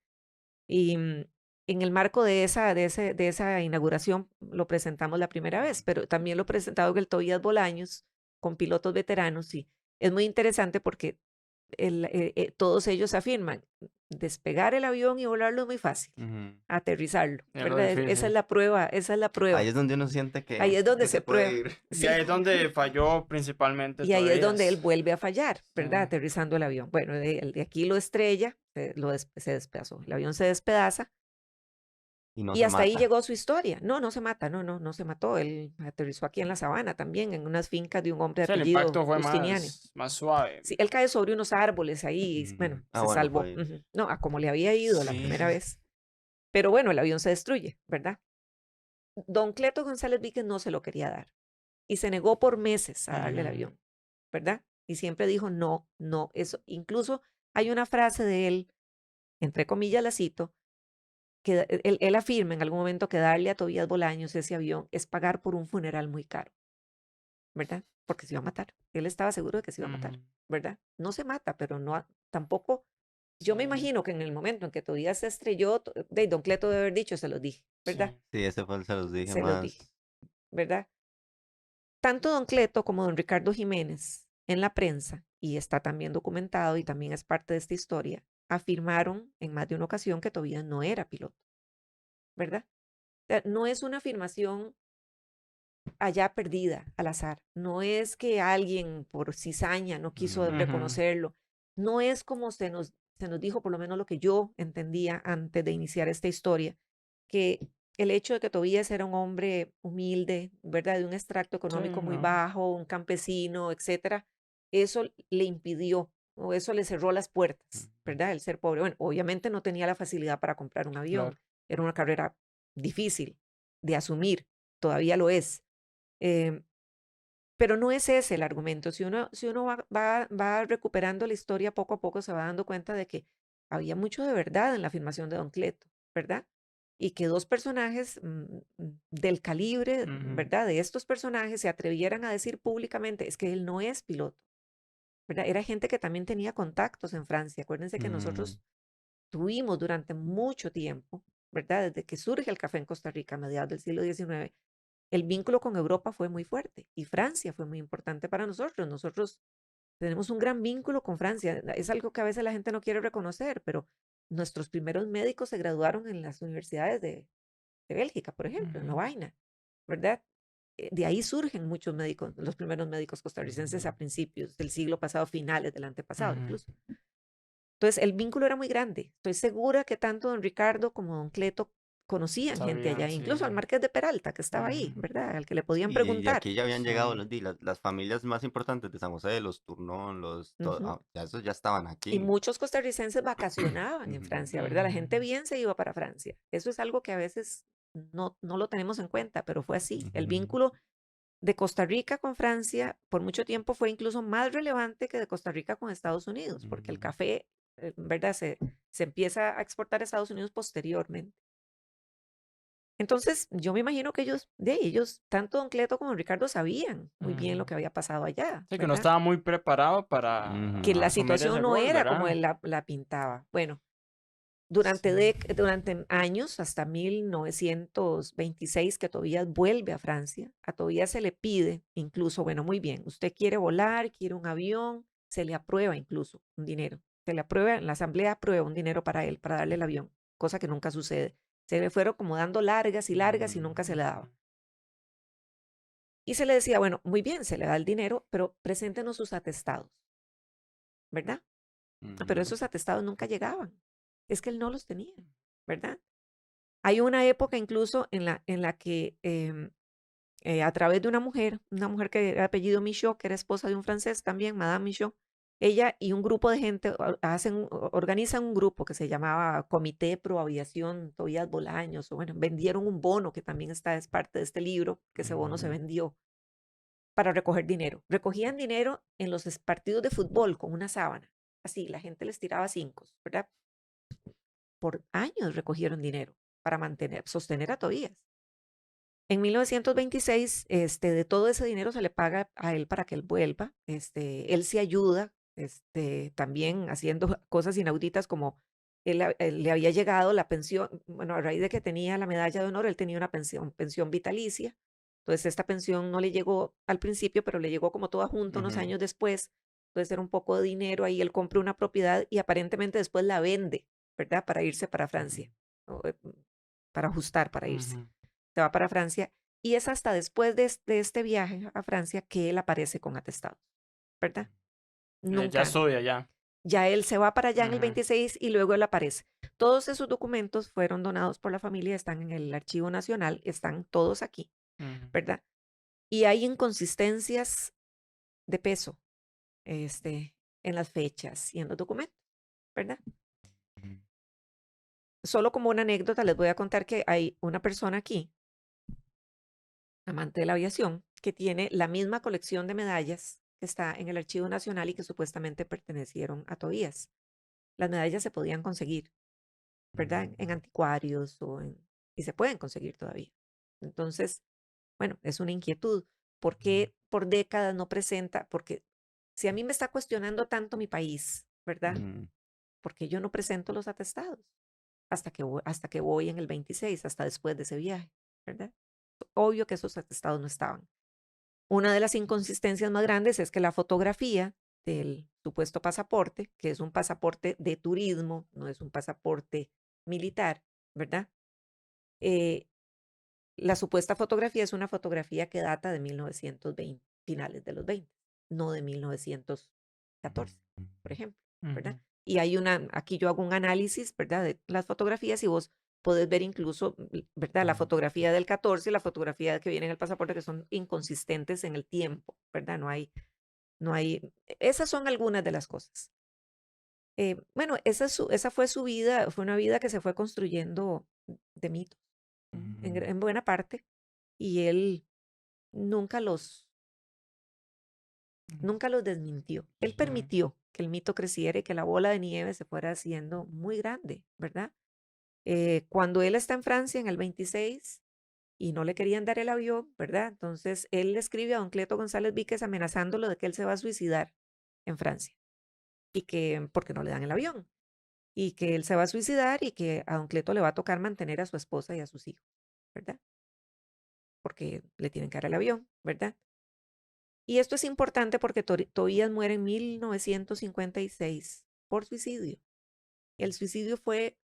C: Y en el marco de esa inauguración lo presentamos la primera vez, pero también lo he presentado en el Tobías Bolaños con pilotos veteranos y es muy interesante porque todos ellos afirman, despegar el avión y volarlo es muy fácil,
A: Ujú.
C: aterrizarlo,
B: Es lo
C: ¿verdad? Esa es
B: difícil.
C: la prueba, esa es la
A: Ahí
C: prueba.
A: es donde uno siente
C: Ahí es donde
A: que
C: se
A: se puede
C: prueba,
A: ir.
B: Y ahí
C: sí.
B: es donde falló principalmente
C: Y ahí es donde él
B: todavía.
C: vuelve a fallar,
B: Sí.
C: ¿verdad? Aterrizando el avión. Bueno, el de aquí lo estrella, se despedazó. El avión se despedaza
A: Y no
C: y
A: se
C: hasta ahí
A: mata.
C: llegó su historia. No, no se mata, no se mató. Él aterrizó aquí en la sabana también, en unas fincas de un hombre de
B: Sí, el
C: apellido
B: impacto fue
C: Justiniani.
B: más suave.
C: Sí, él cae sobre unos árboles ahí, y, bueno,
A: Ah,
C: se
A: bueno,
C: salvó.
A: fue.
C: Ujú. No, a como le había ido la
B: Sí.
C: primera vez. Pero bueno, el avión se destruye, ¿verdad? Don Cleto González Víquez no se lo quería dar y se negó por meses a darle el
B: Ujú.
C: avión, ¿verdad? Y siempre dijo, no, no, eso. Incluso hay una frase de él, entre comillas la cito, que él afirma en algún momento que darle a Tobías Bolaños ese avión es pagar por un funeral muy caro, ¿verdad? Porque se iba a matar. Él estaba seguro de que se iba a matar,
B: Ujú.
C: ¿verdad? No se mata, pero no tampoco. Yo me
B: Sí,
C: imagino que en el momento en que Tobías se estrelló, Don Cleto debe haber dicho, se los dije, ¿verdad?
B: sí.
A: Sí, ese fue, se los dije
C: Se los dije,
A: más.
C: ¿verdad? Tanto Don Cleto como Don Ricardo Jiménez en la prensa, y está también documentado y también es parte de esta historia, afirmaron en más de una ocasión que Tobías no era piloto, ¿verdad? O sea, no es una afirmación allá perdida al azar, no es que alguien por cizaña no quiso
B: Ujú.
C: reconocerlo, no es como se nos dijo, por lo menos lo que yo entendía antes de iniciar esta historia, que el hecho de que Tobías era un hombre humilde, ¿verdad? De un extracto
B: Sí,
C: económico muy
B: no.
C: bajo, un campesino, etcétera, eso le impidió o eso le cerró las puertas,
A: Ujú.
C: ¿verdad? El ser pobre. Bueno, obviamente no tenía la facilidad para comprar un avión,
B: Claro.
C: era una carrera difícil de asumir, todavía lo es. Em, pero no es ese el argumento. Si uno va recuperando la historia poco a poco, se va dando cuenta de que había mucho de verdad en la afirmación de Don Cleto, ¿verdad? Y que dos personajes del calibre,
B: Ujú.
C: ¿verdad? De estos personajes se atrevieran a decir públicamente, es que él no es piloto, ¿verdad? Era gente que también tenía contactos en Francia. Acuérdense que
A: Mm,
C: nosotros tuvimos durante mucho tiempo, ¿verdad? Desde que surge el café en Costa Rica a mediados del siglo XIX, el vínculo con Europa fue muy fuerte y Francia fue muy importante para nosotros. Nosotros tenemos un gran vínculo con Francia. Es algo que a veces la gente no quiere reconocer, pero nuestros primeros médicos se graduaron en las universidades de Bélgica, por ejemplo, en
B: Ujú.
C: Lovaina, ¿verdad? De ahí surgen muchos médicos, los primeros médicos costarricenses a principios del siglo pasado, finales del antepasado
B: Ujú.
C: incluso. Entonces, el vínculo era muy grande. Estoy segura que tanto don Ricardo como don Cleto conocían gente allá,
B: Sabían,
C: incluso al
B: sí.
C: Marqués de Peralta, que estaba ahí,
B: Ujú.
C: ¿verdad? Al que le podían
A: sí, y
C: preguntar.
A: aquí ya habían llegado
B: Sí.
A: las familias más importantes de San José, los Tournon,
C: Ujú.
A: ya esos ya estaban
C: Y
A: aquí.
C: muchos costarricenses vacacionaban en
A: Ujú.
C: Francia, ¿verdad? La gente
B: Ujú.
C: bien se iba para Francia. Eso es algo que a veces no lo tenemos en cuenta, pero fue así. El
A: Ujú.
C: vínculo de Costa Rica con Francia por mucho tiempo fue incluso más relevante que de Costa Rica con Estados Unidos, porque el
A: Ujú.
C: café, ¿verdad? Se empieza a exportar a Estados Unidos posteriormente. Entonces, yo me imagino que ellos, tanto don Cleto como don Ricardo, sabían muy bien lo
B: Ujú.
C: que había pasado allá,
B: Sí, que no
C: ¿verdad?
B: estaba muy preparado
C: Que
B: para
C: la
B: asumir ese
C: situación no
B: rol,
C: era como
B: ¿verdad?
C: él la pintaba. Bueno,
B: Sí.
C: durante años, hasta 1926, que Tobías vuelve a Francia, a Tobías se le pide incluso, bueno, muy bien, usted quiere volar, quiere un avión, se le aprueba incluso un dinero. Se le aprueba, la asamblea aprueba un dinero para él, para darle el avión, cosa que nunca sucede. Se le fueron como dando largas y largas y nunca se le daba.
B: Ujú.
C: Y se le decía, bueno, muy bien, se le da el dinero, pero preséntenos sus atestados, ¿verdad? Pero
A: Ujú.
C: esos atestados nunca llegaban. Es que él no los tenía, ¿verdad? Hay una época incluso en la que a través de una mujer que era apellido Michaud, que era esposa de un francés también, Madame Michaud, ella y un grupo de gente organizan un grupo que se llamaba Comité Pro Aviación Tobías Bolaños, o bueno, vendieron un bono que también está, es parte de este libro, que ese bono se
A: Ujú.
C: vendió para recoger dinero. Recogían dinero en los partidos de fútbol con una sábana. Así, la gente les tiraba cinco, ¿verdad? Por años recogieron dinero para sostener a Tobías. En 1926, de todo ese dinero se le paga a él para que él vuelva. Él se ayuda, también haciendo cosas inauditas como él le había llegado la pensión, bueno, a raíz de que tenía la medalla de honor, él tenía una pensión vitalicia. Entonces, esta pensión no le llegó al principio, pero le llegó como toda junto unos
A: Ujú.
C: años después. Entonces, era un poco de dinero ahí, él compra una propiedad y aparentemente después la vende, ¿verdad? Para irse para Francia, o, para ajustar, para irse.
B: Ujú.
C: Se va para Francia y es hasta después de este viaje a Francia que él aparece con atestados, ¿verdad?
B: Ya
C: Nunca antes.
B: estudia, ya.
C: Ya él se va para allá en el
B: Ujú.
C: 26 y luego él aparece. Todos esos documentos fueron donados por la familia, están en el Archivo Nacional, están todos aquí,
B: Ujú.
C: ¿verdad? Y hay inconsistencias de peso, en las fechas y en los documentos, ¿verdad? Solo como una anécdota les voy a contar que hay una persona aquí, amante de la aviación, que tiene la misma colección de medallas que está en el Archivo Nacional y que supuestamente pertenecieron a Tobías. Las medallas se podían conseguir. ¿verdad? En anticuarios y se pueden conseguir todavía. Entonces, bueno, es una inquietud. ¿Por qué por décadas no presenta? Porque si a mí me está cuestionando tanto mi país, ¿verdad? Porque yo no presento los atestados hasta que voy en el 26, hasta después de ese viaje, ¿verdad? Obvio que esos atestados no estaban. Una de las inconsistencias más grandes es que la fotografía del supuesto pasaporte, que es un pasaporte de turismo, no es un pasaporte militar, ¿verdad? La supuesta fotografía es una fotografía que data de 1920, finales de los 20, no de 1914, por ejemplo, ¿verdad? Y aquí yo hago un análisis, ¿verdad? De las fotografías y vos podés ver incluso, ¿verdad? La fotografía del 14 y la fotografía que viene en el pasaporte que son inconsistentes en el tiempo, ¿verdad? Esas son algunas de las cosas. Bueno, esa fue su vida, fue una vida que se fue construyendo de mitos, en buena parte, y él nunca los, nunca los desmintió. Él permitió que el mito creciera y que la bola de nieve se fuera haciendo muy grande, ¿verdad? Cuando él está en Francia en el 26 y no le querían dar el avión, ¿verdad? Entonces él le escribe a don Cleto González Víquez amenazándolo de que él se va a suicidar en Francia y que porque no le dan el avión y que él se va a suicidar y que a don Cleto le va a tocar mantener a su esposa y a sus hijos, ¿verdad? Porque le tienen que dar el avión, ¿verdad? Y esto es importante porque Tobías muere en 1956 por suicidio. El suicidio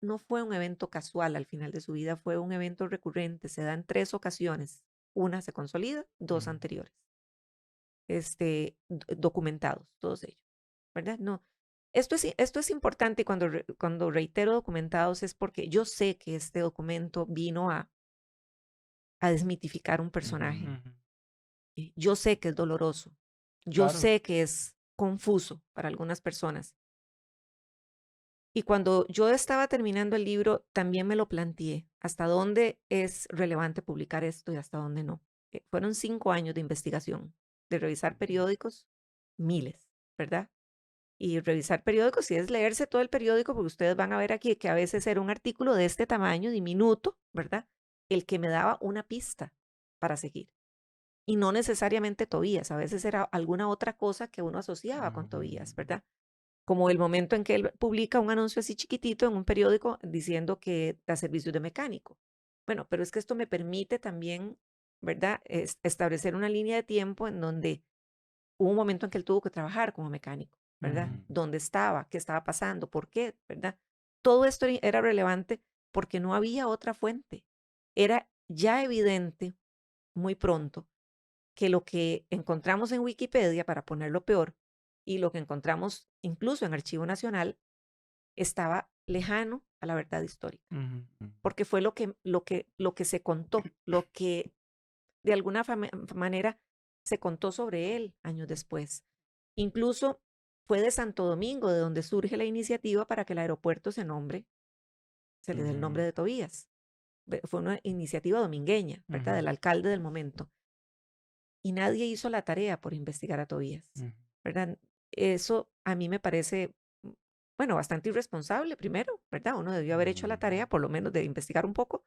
C: no fue un evento casual al final de su vida, fue un evento recurrente, se da en 3 ocasiones. Una se consolida, 2 anteriores. Documentados, todos ellos, ¿verdad? No. Esto es importante y cuando reitero documentados es porque yo sé que este documento vino a desmitificar un personaje. Yo sé que es doloroso. Yo
B: Claro.
C: sé que es confuso para algunas personas. Y cuando yo estaba terminando el libro, también me lo planteé. ¿Hasta dónde es relevante publicar esto y hasta dónde no? Fueron 5 años de investigación, de revisar periódicos, miles, ¿verdad? Y revisar periódicos, y es leerse todo el periódico, porque ustedes van a ver aquí que a veces era un artículo de este tamaño, diminuto, ¿verdad? El que me daba una pista para seguir. Y no necesariamente Tobías, a veces era alguna otra cosa que uno asociaba con Tobías, ¿verdad? Como el momento en que él publica un anuncio así chiquitito en un periódico diciendo que da servicios de mecánico. Bueno, pero es que esto me permite también, ¿verdad? Establecer una línea de tiempo en donde hubo un momento en que él tuvo que trabajar como mecánico, ¿verdad? ¿Dónde estaba? ¿Qué estaba pasando? ¿Por qué? ¿Verdad? Todo esto era relevante porque no había otra fuente. Era ya evidente muy pronto que lo que encontramos en Wikipedia, para ponerlo peor, y lo que encontramos incluso en Archivo Nacional, estaba lejano a la verdad histórica, porque fue lo que se contó, lo que de alguna manera se contó sobre él años después. Incluso fue de Santo Domingo de donde surge la iniciativa para que el aeropuerto se le dé el nombre de Tobías. Fue una iniciativa domingueña, ¿verdad? Del alcalde del momento. Y nadie hizo la tarea por investigar a Tobías, ¿verdad? Eso a mí me parece, bueno, bastante irresponsable primero, ¿verdad? Uno debió haber hecho la tarea, por lo menos de investigar un poco.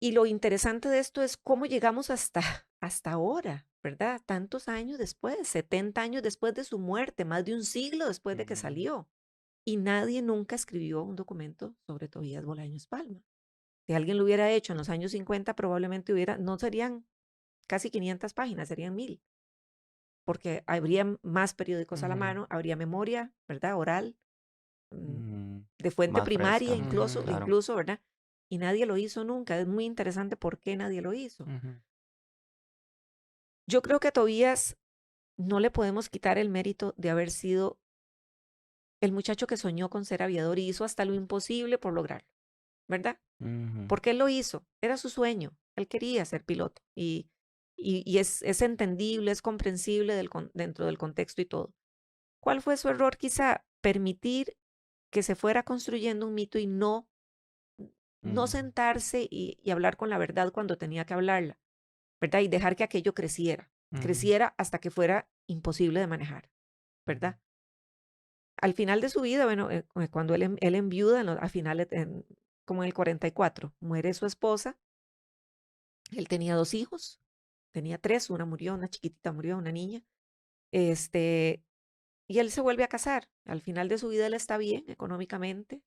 C: Y lo interesante de esto es cómo llegamos hasta ahora, ¿verdad? Tantos años después, 70 años después de su muerte, más de un siglo después de que salió. Y nadie nunca escribió un documento sobre Tobías Bolaños Palma. Si alguien lo hubiera hecho en los años 50, probablemente no serían casi 500 páginas, serían 1000, porque habría más periódicos a la mano, habría memoria, ¿verdad? Oral, de fuente
A: Más
C: primaria
A: fresca, claro.
C: incluso, ¿verdad? Y nadie lo hizo nunca. Es muy interesante por qué nadie lo hizo. Yo creo que a Tobías no le podemos quitar el mérito de haber sido el muchacho que soñó con ser aviador y hizo hasta lo imposible por lograrlo, ¿verdad? Porque él lo hizo, era su sueño, él quería ser piloto y es entendible, es comprensible dentro del contexto y todo. ¿Cuál fue su error? Quizá permitir que se fuera construyendo un mito y no sentarse y hablar con la verdad cuando tenía que hablarla, ¿verdad? Y dejar que aquello creciera hasta que fuera imposible de manejar, ¿verdad? al final de su vida, bueno, cuando él enviuda, a finales, como en el 44, muere su esposa. Él tenía 2 hijos, tenía 3, una murió, una chiquitita murió, una niña. Este, y él se vuelve a casar. Al final de su vida él está bien económicamente,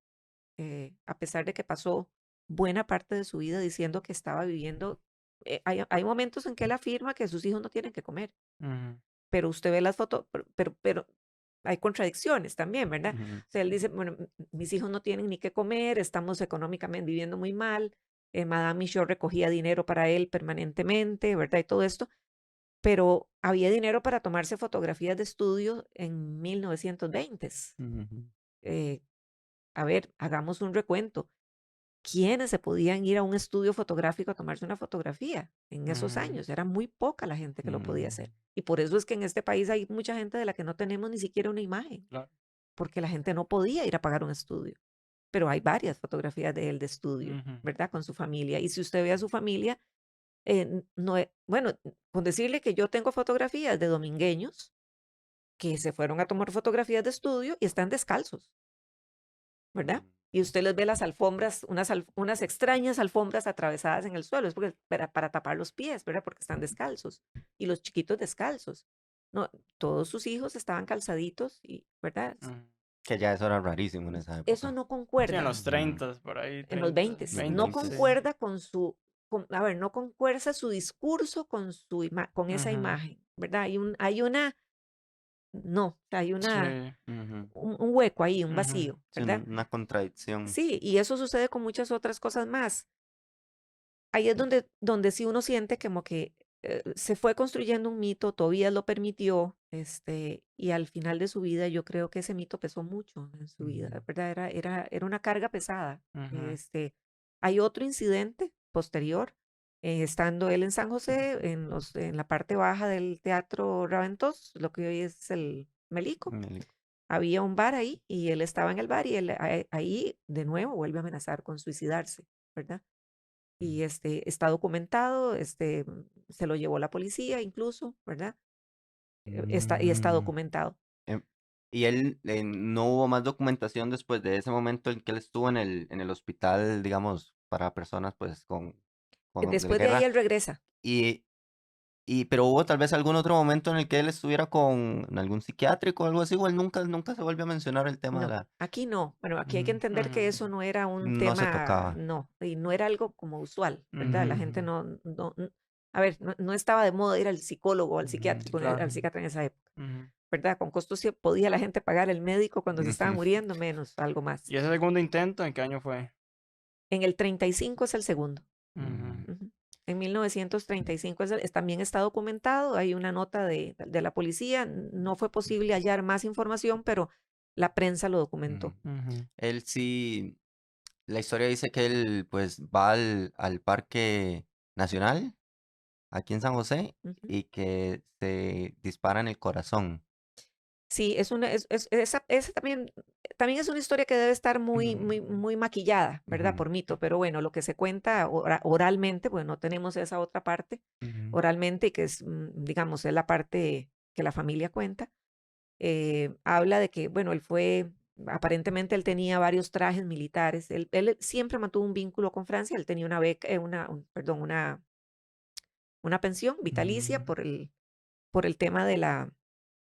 C: a pesar de que pasó buena parte de su vida diciendo que estaba viviendo. Hay momentos en que él afirma que sus hijos no tienen que comer,
B: Ujú,
C: pero usted ve las fotos, pero hay contradicciones también, ¿verdad?
A: Ujú.
C: O sea, él dice, bueno, mis hijos no tienen ni que comer, estamos económicamente viviendo muy mal. Madame Michaud recogía dinero para él permanentemente, ¿verdad? Y todo esto, pero había dinero para tomarse fotografías de estudio en 1920.
A: Ujú.
C: Eh, a ver, hagamos un recuento. ¿Quiénes se podían ir a un estudio fotográfico a tomarse una fotografía en esos
B: ujú,
C: años? Era muy poca la gente que lo podía hacer.
A: Mm.
C: Y por eso es que en este país hay mucha gente de la que no tenemos ni siquiera una imagen,
B: claro.
C: porque la gente no podía ir a pagar un estudio. Pero hay varias fotografías de él de estudio,
B: Ujú,
C: ¿verdad? Con su familia. Y si usted ve a su familia, no, bueno, con decirle que yo tengo fotografías de domingueños que se fueron a tomar fotografías de estudio y están descalzos, ¿verdad? Y usted les ve las alfombras, unas extrañas alfombras atravesadas en el suelo, es porque, para tapar los pies, ¿verdad? Porque están descalzos. Y los chiquitos descalzos. No, todos sus hijos estaban calzaditos, y, ¿verdad?
B: ujú.
A: Que ya eso era rarísimo en esa
C: Eso
A: época.
C: no
B: Sí, en
C: concuerda
B: los 30, por ahí,
C: en los
B: 30,
C: 20,
A: Los
B: 20,
C: no
A: 20.
B: sí.
C: concuerda con a ver, no concuerda su discurso con con esa
B: Ujú,
C: imagen, ¿verdad? Hay una, no, hay
B: sí,
A: Ujú.
C: un hueco ahí, un
B: ujú,
C: vacío,
A: Sí,
C: ¿verdad?
A: una contradicción.
C: Sí, y eso sucede con muchas otras cosas más. Ahí es donde sí uno siente como que se fue construyendo un mito, Tobías lo permitió, y al final de su vida yo creo que ese mito pesó mucho en su vida,
A: Ujú.
C: ¿verdad? Era una carga pesada.
B: ujú,
C: Hay otro incidente posterior, estando él en San José, en la parte baja del Teatro Raventós, lo que hoy es el Melico.
A: Meli-
C: Había un bar ahí y él estaba en el bar y él ahí de nuevo vuelve a amenazar con suicidarse, ¿verdad? Y está documentado, se lo llevó la policía incluso, ¿verdad? Está
A: Mm.
C: documentado.
A: Em, Y él, no hubo más documentación después de ese momento en que él estuvo en el hospital, digamos, para personas pues con de la
C: Después de ahí
A: guerra.
C: él regresa.
A: Y, pero hubo tal vez algún otro momento en el que él estuviera con en algún psiquiátrico o algo así, o él nunca se volvió a mencionar el tema de
C: No,
A: la...
C: aquí no. Bueno, aquí hay que
A: Mm.
C: entender que
B: ujú,
C: eso no era un
A: No se
C: tema,
A: tocaba.
C: no, y no era algo como usual, ¿verdad? La
B: ujú,
C: gente
A: Ujú,
C: a ver, no estaba de moda ir al psicólogo o al
A: ujú,
C: psiquiátrico,
B: claro.
C: al psiquiatra en esa época,
B: ujú.
C: ¿verdad? Con costos sí podía la gente pagar el médico cuando se estaba
A: ujú.
C: muriendo, menos algo más.
B: ¿Y ese segundo intento en qué año fue?
C: En el 35 es el segundo.
B: Ujú,
C: Ujú. En 1935 también está documentado, hay una nota de la policía, no fue posible hallar más información, pero la prensa lo
A: Ujú.
C: documentó.
B: ujú,
A: Él sí, la historia dice que él pues va al Parque Nacional aquí en San José
C: Ujú.
A: y que se dispara en el corazón.
C: Sí, esa también es una historia que debe estar muy, muy,
B: ujú,
C: muy maquillada, ¿verdad?
A: Ujú,
C: Por mito, pero bueno, lo que se cuenta oralmente, pues no tenemos esa otra parte
A: ujú,
C: oralmente, que es, digamos, es la parte que la familia cuenta. Habla de que, bueno, aparentemente él tenía varios trajes militares, él siempre mantuvo un vínculo con Francia, él tenía una beca, perdón, una pensión vitalicia
A: ujú,
C: por el tema de la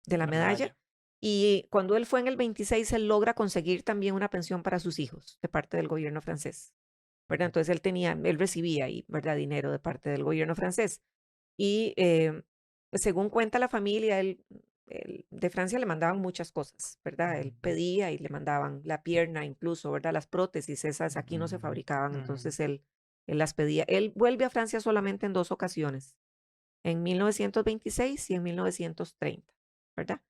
B: la
C: medalla.
B: medalla.
C: Y cuando él fue en el 26, él logra conseguir también una pensión para sus hijos de parte del gobierno francés, ¿verdad? Entonces él recibía ahí, ¿verdad? Dinero de parte del gobierno francés. Y según cuenta la familia, de Francia le mandaban muchas cosas, ¿verdad? Él
A: ujú,
C: pedía y le mandaban la pierna incluso, ¿verdad? Las prótesis, esas aquí no se
A: ujú,
C: fabricaban,
B: Ujú,
C: entonces él las pedía. Él vuelve a Francia solamente en 2 ocasiones, en 1926 y en 1930, ¿verdad?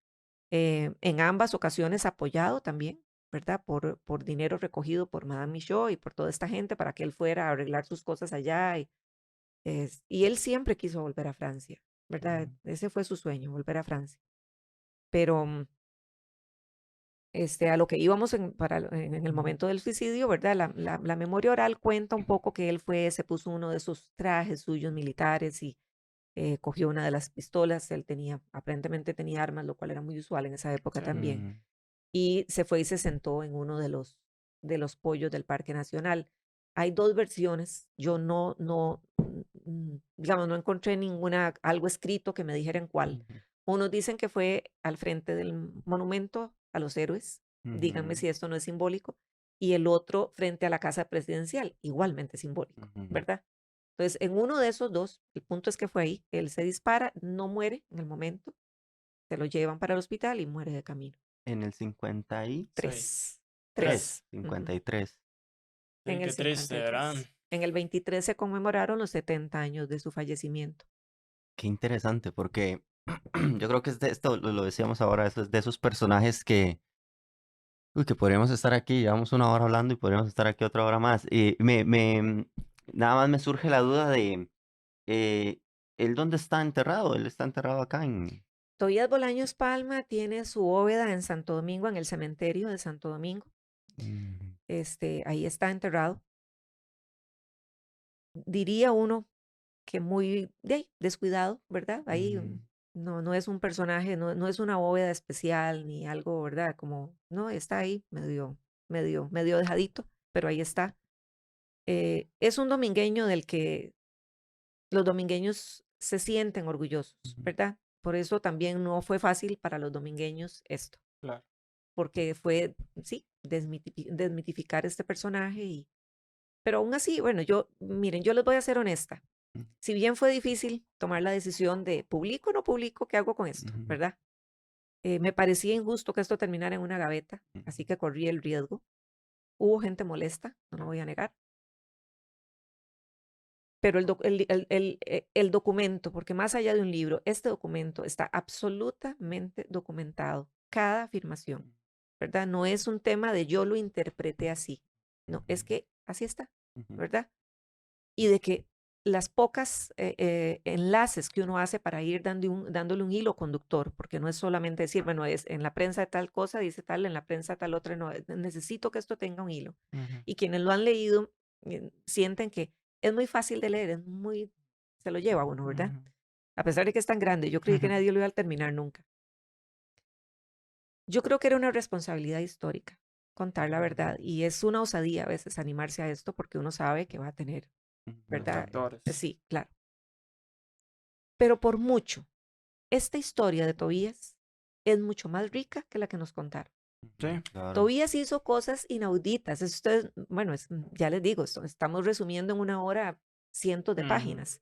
C: En ambas ocasiones apoyado también, ¿verdad? Por dinero recogido por Madame Michaud y por toda esta gente para que él fuera a arreglar sus cosas allá. Y él siempre quiso volver a Francia, ¿verdad?
A: ujú,
C: Ese fue su sueño, volver a Francia. Pero a lo que íbamos en el
A: ujú,
C: momento del suicidio, ¿verdad? La memoria oral cuenta un poco que él se puso uno de esos trajes suyos militares y cogió una de las pistolas. Él aparentemente tenía armas, lo cual era muy usual en esa época
B: sí.
C: también.
A: ujú.
C: y se fue y se sentó en uno de los pollos del Parque Nacional. Hay dos versiones. Yo digamos, no encontré algo escrito que me dijeran cuál.
A: Ujú,
C: Unos dicen que fue al frente del monumento a los héroes. Díganme
A: ujú,
C: si esto no es simbólico. Y el otro frente a la casa presidencial, igualmente simbólico,
A: ujú.
C: ¿verdad? Entonces, en uno de esos dos, el punto es que fue ahí, él se dispara, no muere en el momento, se lo llevan para el hospital y muere de camino.
A: En el 53,
B: Sí.
C: 3,
B: Tres.
C: 3.
A: 53.
C: En
B: Sí,
C: el
B: qué triste, ¿verdad?
C: 53. En el 23 se conmemoraron los 70 años de su fallecimiento.
A: Qué interesante, porque yo creo que es de esto, lo decíamos ahora, eso es de esos personajes que, uy, que podríamos estar aquí, llevamos una hora hablando y podríamos estar aquí otra hora más. Y nada más me surge la duda de, eh, ¿él dónde está enterrado? Él está enterrado acá en...
C: Tobías Bolaños Palma tiene su bóveda en Santo Domingo, en el cementerio de Santo Domingo.
A: Ujú,
C: Ahí está enterrado. Diría uno que muy descuidado, ¿verdad? Ahí
A: ujú,
C: no es un personaje, no es una bóveda especial ni algo, ¿verdad? Como, no, está ahí medio dejadito, pero ahí está. Es un domingueño del que los domingueños se sienten orgullosos,
A: ujú,
C: ¿verdad? Por eso también no fue fácil para los domingueños esto,
B: Claro.
C: porque fue, sí, desmitificar este personaje pero aún así, bueno, miren, yo les voy a ser honesta.
A: ujú,
C: Si bien fue difícil tomar la decisión de publico o no publico, ¿qué hago con esto?
A: ujú,
C: ¿Verdad? Me parecía injusto que esto terminara en una gaveta,
A: ujú,
C: así que corrí el riesgo. Hubo gente molesta, no lo voy a negar, pero el documento, porque más allá de un libro, este documento está absolutamente documentado, cada afirmación, ¿verdad? No es un tema de yo lo interpreté así, no, es que así está,
A: ujú,
C: ¿verdad? Y de que las pocas enlaces que uno hace para ir dándole un hilo conductor, porque no es solamente decir, bueno, es en la prensa de tal cosa, dice tal, en la prensa tal otra, no, necesito que esto tenga un hilo.
B: Ujú,
C: Y quienes lo han leído sienten que es muy fácil de leer, se lo lleva a uno, ¿verdad?
B: ujú,
C: A pesar de que es tan grande, yo creí que
B: ujú.
C: nadie lo iba a terminar nunca. Yo creo que era una responsabilidad histórica contar la verdad y es una osadía a veces animarse a esto porque uno sabe que va a tener, ¿verdad?
B: Detractores.
C: Sí, claro. Pero por mucho, esta historia de Tobías es mucho más rica que la que nos contaron.
B: Sí.
A: ujú, claro.
C: Tobías hizo cosas inauditas. Ustedes, bueno, ya les digo, estamos resumiendo en una hora cientos de
B: Ujú,
C: páginas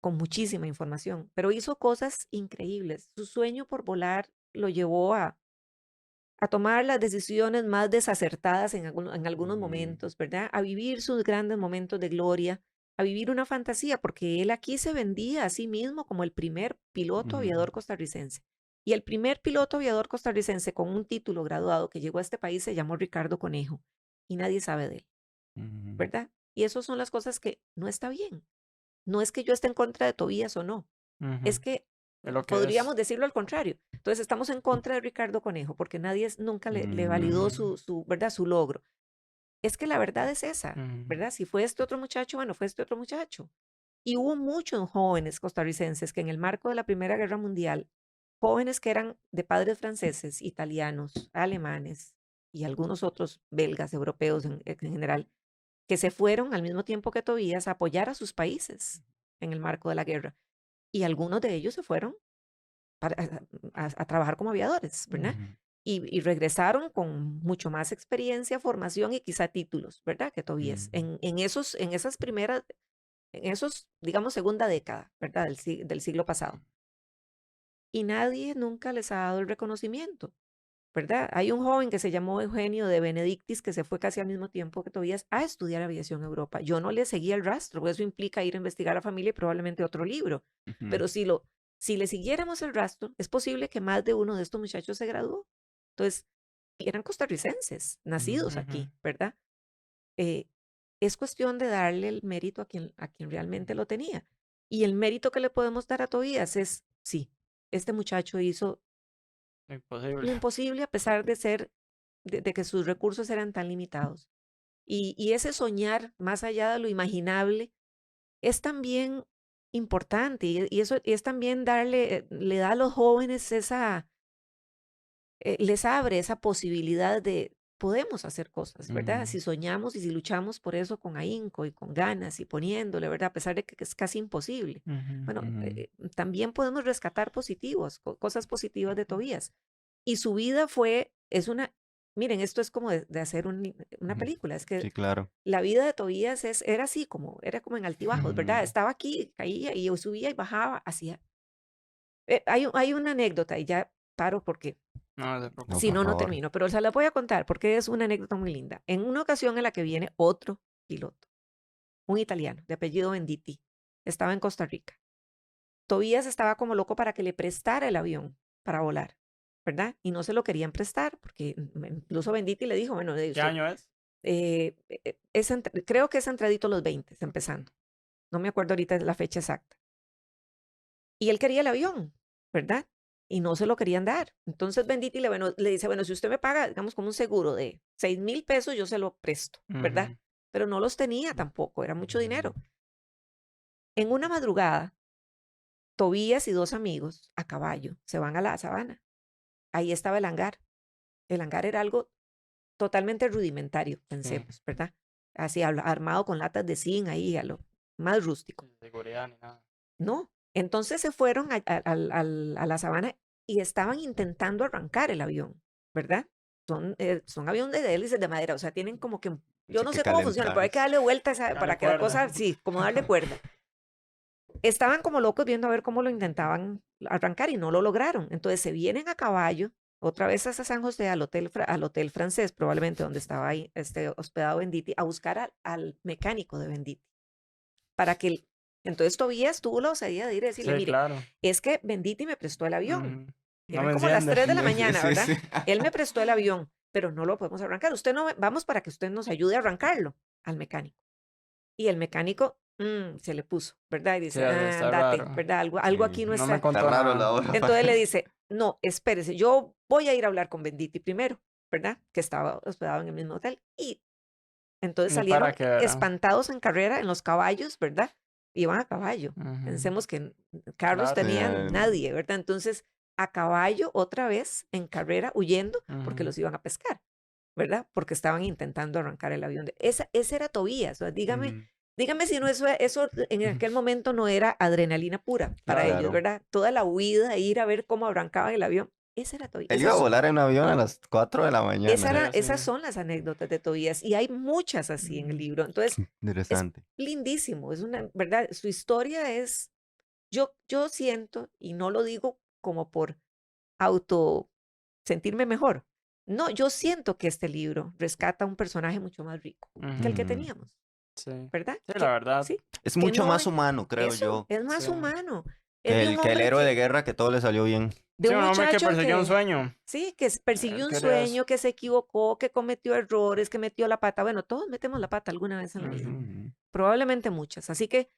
C: con muchísima información, pero hizo cosas increíbles. Su sueño por volar lo llevó a tomar las decisiones más desacertadas en algunos
A: Ujú,
C: momentos, ¿verdad? A vivir sus grandes momentos de gloria, a vivir una fantasía, porque él aquí se vendía a sí mismo como el primer piloto
A: ujú,
C: aviador costarricense. Y el primer piloto aviador costarricense con un título graduado que llegó a este país se llamó Ricardo Conejo y nadie sabe de él,
A: ujú,
C: ¿verdad? Y esas son las cosas que no está bien. No es que yo esté en contra de Tobías o no, es
B: ujú.
C: que
B: Es lo que es.
C: podríamos decirlo al contrario. Entonces estamos en contra de Ricardo Conejo porque nadie nunca le validó
B: Ujú,
C: ¿verdad? Su logro. Es que la verdad es esa,
B: ujú,
C: ¿verdad? Si fue este otro muchacho, bueno, fue este otro muchacho. Y hubo muchos jóvenes costarricenses que en el marco de la Primera Guerra Mundial, jóvenes que eran de padres franceses, italianos, alemanes y algunos otros belgas, europeos en general, que se fueron al mismo tiempo que Tobías a apoyar a sus países en el marco de la guerra. Y algunos de ellos se fueron a trabajar como aviadores, ¿verdad?
B: ujú,
C: Y regresaron con mucho más experiencia, formación y quizá títulos, ¿verdad? Que Tobías,
A: ujú,
C: en esas primeras, en esos, digamos, segunda década, ¿verdad? Del siglo pasado. Y nadie nunca les ha dado el reconocimiento, ¿verdad? Hay un joven que se llamó Eugenio de Benedictis que se fue casi al mismo tiempo que Tobías a estudiar aviación en Europa. Yo no le seguía el rastro, porque eso implica ir a investigar a la familia y probablemente otro libro.
A: ujú,
C: Pero si le siguiéramos el rastro, es posible que más de uno de estos muchachos se graduó. Entonces, eran costarricenses, nacidos
B: ujú.
C: aquí, ¿verdad? Eh, es cuestión de darle el mérito a quien realmente lo tenía. Y el mérito que le podemos dar a Tobías es, sí, este muchacho hizo
B: Imposible.
C: lo imposible a pesar de de que sus recursos eran tan limitados. Y ese soñar más allá de lo imaginable es también importante y eso es también le da a los jóvenes les abre esa posibilidad de podemos hacer cosas, ¿verdad?
B: Ujú.
C: Si soñamos y si luchamos por eso con ahínco y con ganas y poniéndole, ¿verdad? A pesar de que es casi imposible. Bueno,
A: Ujú.
C: también podemos rescatar positivos, cosas positivas de Tobías. Y su vida es una, miren, esto es como de hacer una
A: Ujú.
C: película, es que
A: Sí, claro.
C: la vida de Tobías era así, era como en altibajos, ¿verdad?
A: Ujú.
C: Estaba aquí, caía y subía y bajaba, hacía. Hay una anécdota y ya paro porque
B: No se
A: No,
C: si
B: preocupe.
A: por
C: no, no
A: favor.
C: termino, pero se la voy a contar porque es una anécdota muy linda. En una ocasión en la que viene otro piloto, un italiano de apellido Venditti, estaba en Costa Rica. Tobías estaba como loco para que le prestara el avión para volar, ¿verdad? Y no se lo querían prestar porque incluso Venditti le dijo, bueno,
B: ¿Qué año es?
C: creo que es entradito los 20, empezando. No me acuerdo ahorita la fecha exacta. Y él quería el avión, ¿verdad? Y no se lo querían dar. Entonces Venditti le dice, bueno, si usted me paga, digamos, como un seguro de 6,000 pesos, yo se lo presto, ¿verdad?
B: Ujú.
C: Pero no los tenía tampoco, era mucho dinero. En una madrugada, Tobías y 2 amigos a caballo se van a la sabana. Ahí estaba el hangar. El hangar era algo totalmente rudimentario,
B: Sí.
C: pensemos, ¿verdad? Así armado con latas de zinc ahí, a lo más rústico.
B: Sin seguridad ni nada.
C: No. Entonces se fueron a la sabana y estaban intentando arrancar el avión, ¿verdad? Son aviones de hélices de madera, o sea, tienen como que, yo
A: Sí,
C: no
A: que
C: sé cómo funciona, pero hay que
A: calentarlos.
C: darle vueltas
B: Dale
C: para que la
B: cuerda.
C: cosa, sí, como darle cuerda. Estaban como locos viendo a ver cómo lo intentaban arrancar y no lo lograron. Entonces se vienen a caballo, otra vez hasta San José, al hotel francés, probablemente donde estaba ahí hospedado Venditti, a buscar al mecánico de Venditti para que entonces Tobías tuvo la osadía de ir y decirle,
B: Sí,
C: mire,
B: claro.
C: es que Venditti me prestó el avión.
B: Ujú. No
C: Eran
B: me
C: como las
B: enciende.
C: 3 de la
A: Sí,
C: mañana,
A: sí,
C: ¿verdad?
A: sí.
C: Él me prestó el avión, pero no lo podemos arrancar. Usted no, vamos para que usted nos ayude a arrancarlo al mecánico. Y el mecánico se le puso, ¿verdad? Y
B: Sí,
C: dice,
B: está
C: andate,
B: raro.
C: ¿verdad? Algo
A: Sí.
C: aquí no
B: No me
C: está.
A: Está
B: contó
A: raro la
B: nada.
A: hora.
C: Entonces le dice, no, espérese, yo voy a ir a hablar con Venditti primero, ¿verdad? Que estaba hospedado en el mismo hotel. Y entonces
B: Ni para
C: salieron
B: qué, ¿verdad?
C: espantados en carrera en los caballos, ¿verdad? Iban a caballo.
B: Ujú.
C: Pensemos que carros
B: Claro.
C: tenían nadie, ¿verdad? Entonces, a caballo otra vez en carrera, huyendo, porque
B: Ujú.
C: los iban a pescar, ¿verdad? Porque estaban intentando arrancar el avión. Ese era Tobías. O sea,
A: Ujú.
C: dígame si no eso en aquel momento no era adrenalina pura para
B: Claro.
C: ellos,
A: Claro.
C: ¿verdad? Toda la huida, ir a ver cómo arrancaban el avión. Ese era Tobías.
A: Él iba a volar en un avión a las 4 de la mañana.
B: Sí,
C: Esas
B: sí.
C: son las anécdotas de Tobías y hay muchas así en el
B: Ujú.
C: libro. Entonces, es
A: Interesante.
C: lindísimo, es una, ¿verdad? Su historia es, yo siento, y no lo digo como por auto sentirme mejor. No, yo siento que este libro rescata un personaje mucho más rico que el que
B: Ujú.
A: Ujú.
C: teníamos,
B: Sí.
C: ¿verdad?
B: Sí, la verdad.
C: Sí,
A: Es
C: que
A: mucho
C: no
A: más
C: es,
A: humano, creo
C: eso,
A: yo,
C: es
B: Sí.
C: más humano. Es
A: que
C: de un
A: el
C: hombre
A: héroe de guerra que todo le salió bien.
C: de
B: Sí,
C: un
B: un hombre que
C: muchacho
B: persiguió un
C: que,
B: sueño.
C: sí, que persiguió
B: Él
C: un
B: quería eso.
C: sueño, que se equivocó, que cometió errores, que metió la pata. Bueno, todos metemos la pata alguna vez en la vida.
B: Ujú.
A: Ujú.
C: Probablemente muchas. Así que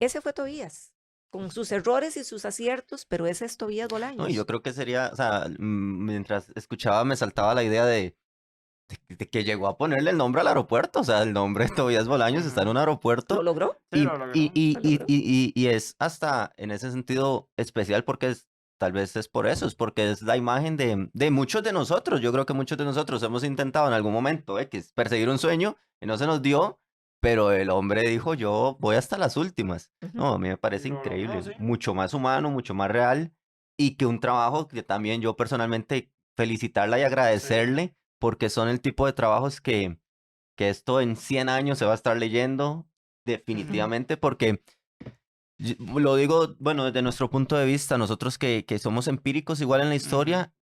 C: ese fue Tobías, con sus errores y sus aciertos, pero ese es Tobías
A: No, y yo
C: Bolaños.
A: creo que sería, o sea, mientras escuchaba me saltaba la idea de que llegó a ponerle el nombre al aeropuerto, o sea, el nombre de Tobías Bolaños está en un
B: Ujú.
C: ¿Lo
A: aeropuerto
C: logró?
B: Sí, lo logró.
C: ¿Lo logró?
A: y es hasta en ese sentido especial porque tal vez es por eso, es porque es la imagen de muchos de nosotros. Yo creo que muchos de nosotros hemos intentado en algún momento X perseguir un sueño y no se nos dio, pero el hombre dijo, yo voy hasta las últimas.
C: Ujú.
A: No, a mí me
B: Y
A: parece
B: lo logró,
A: increíble,
B: sí.
A: mucho más humano, mucho más real y que un trabajo que también yo personalmente felicitarla y
B: Sí.
A: agradecerle porque son el tipo de trabajos que esto en 100 años se va a estar leyendo definitivamente porque lo digo, bueno, desde nuestro punto de vista, nosotros que somos empíricos igual en la
B: Ujú.
A: historia,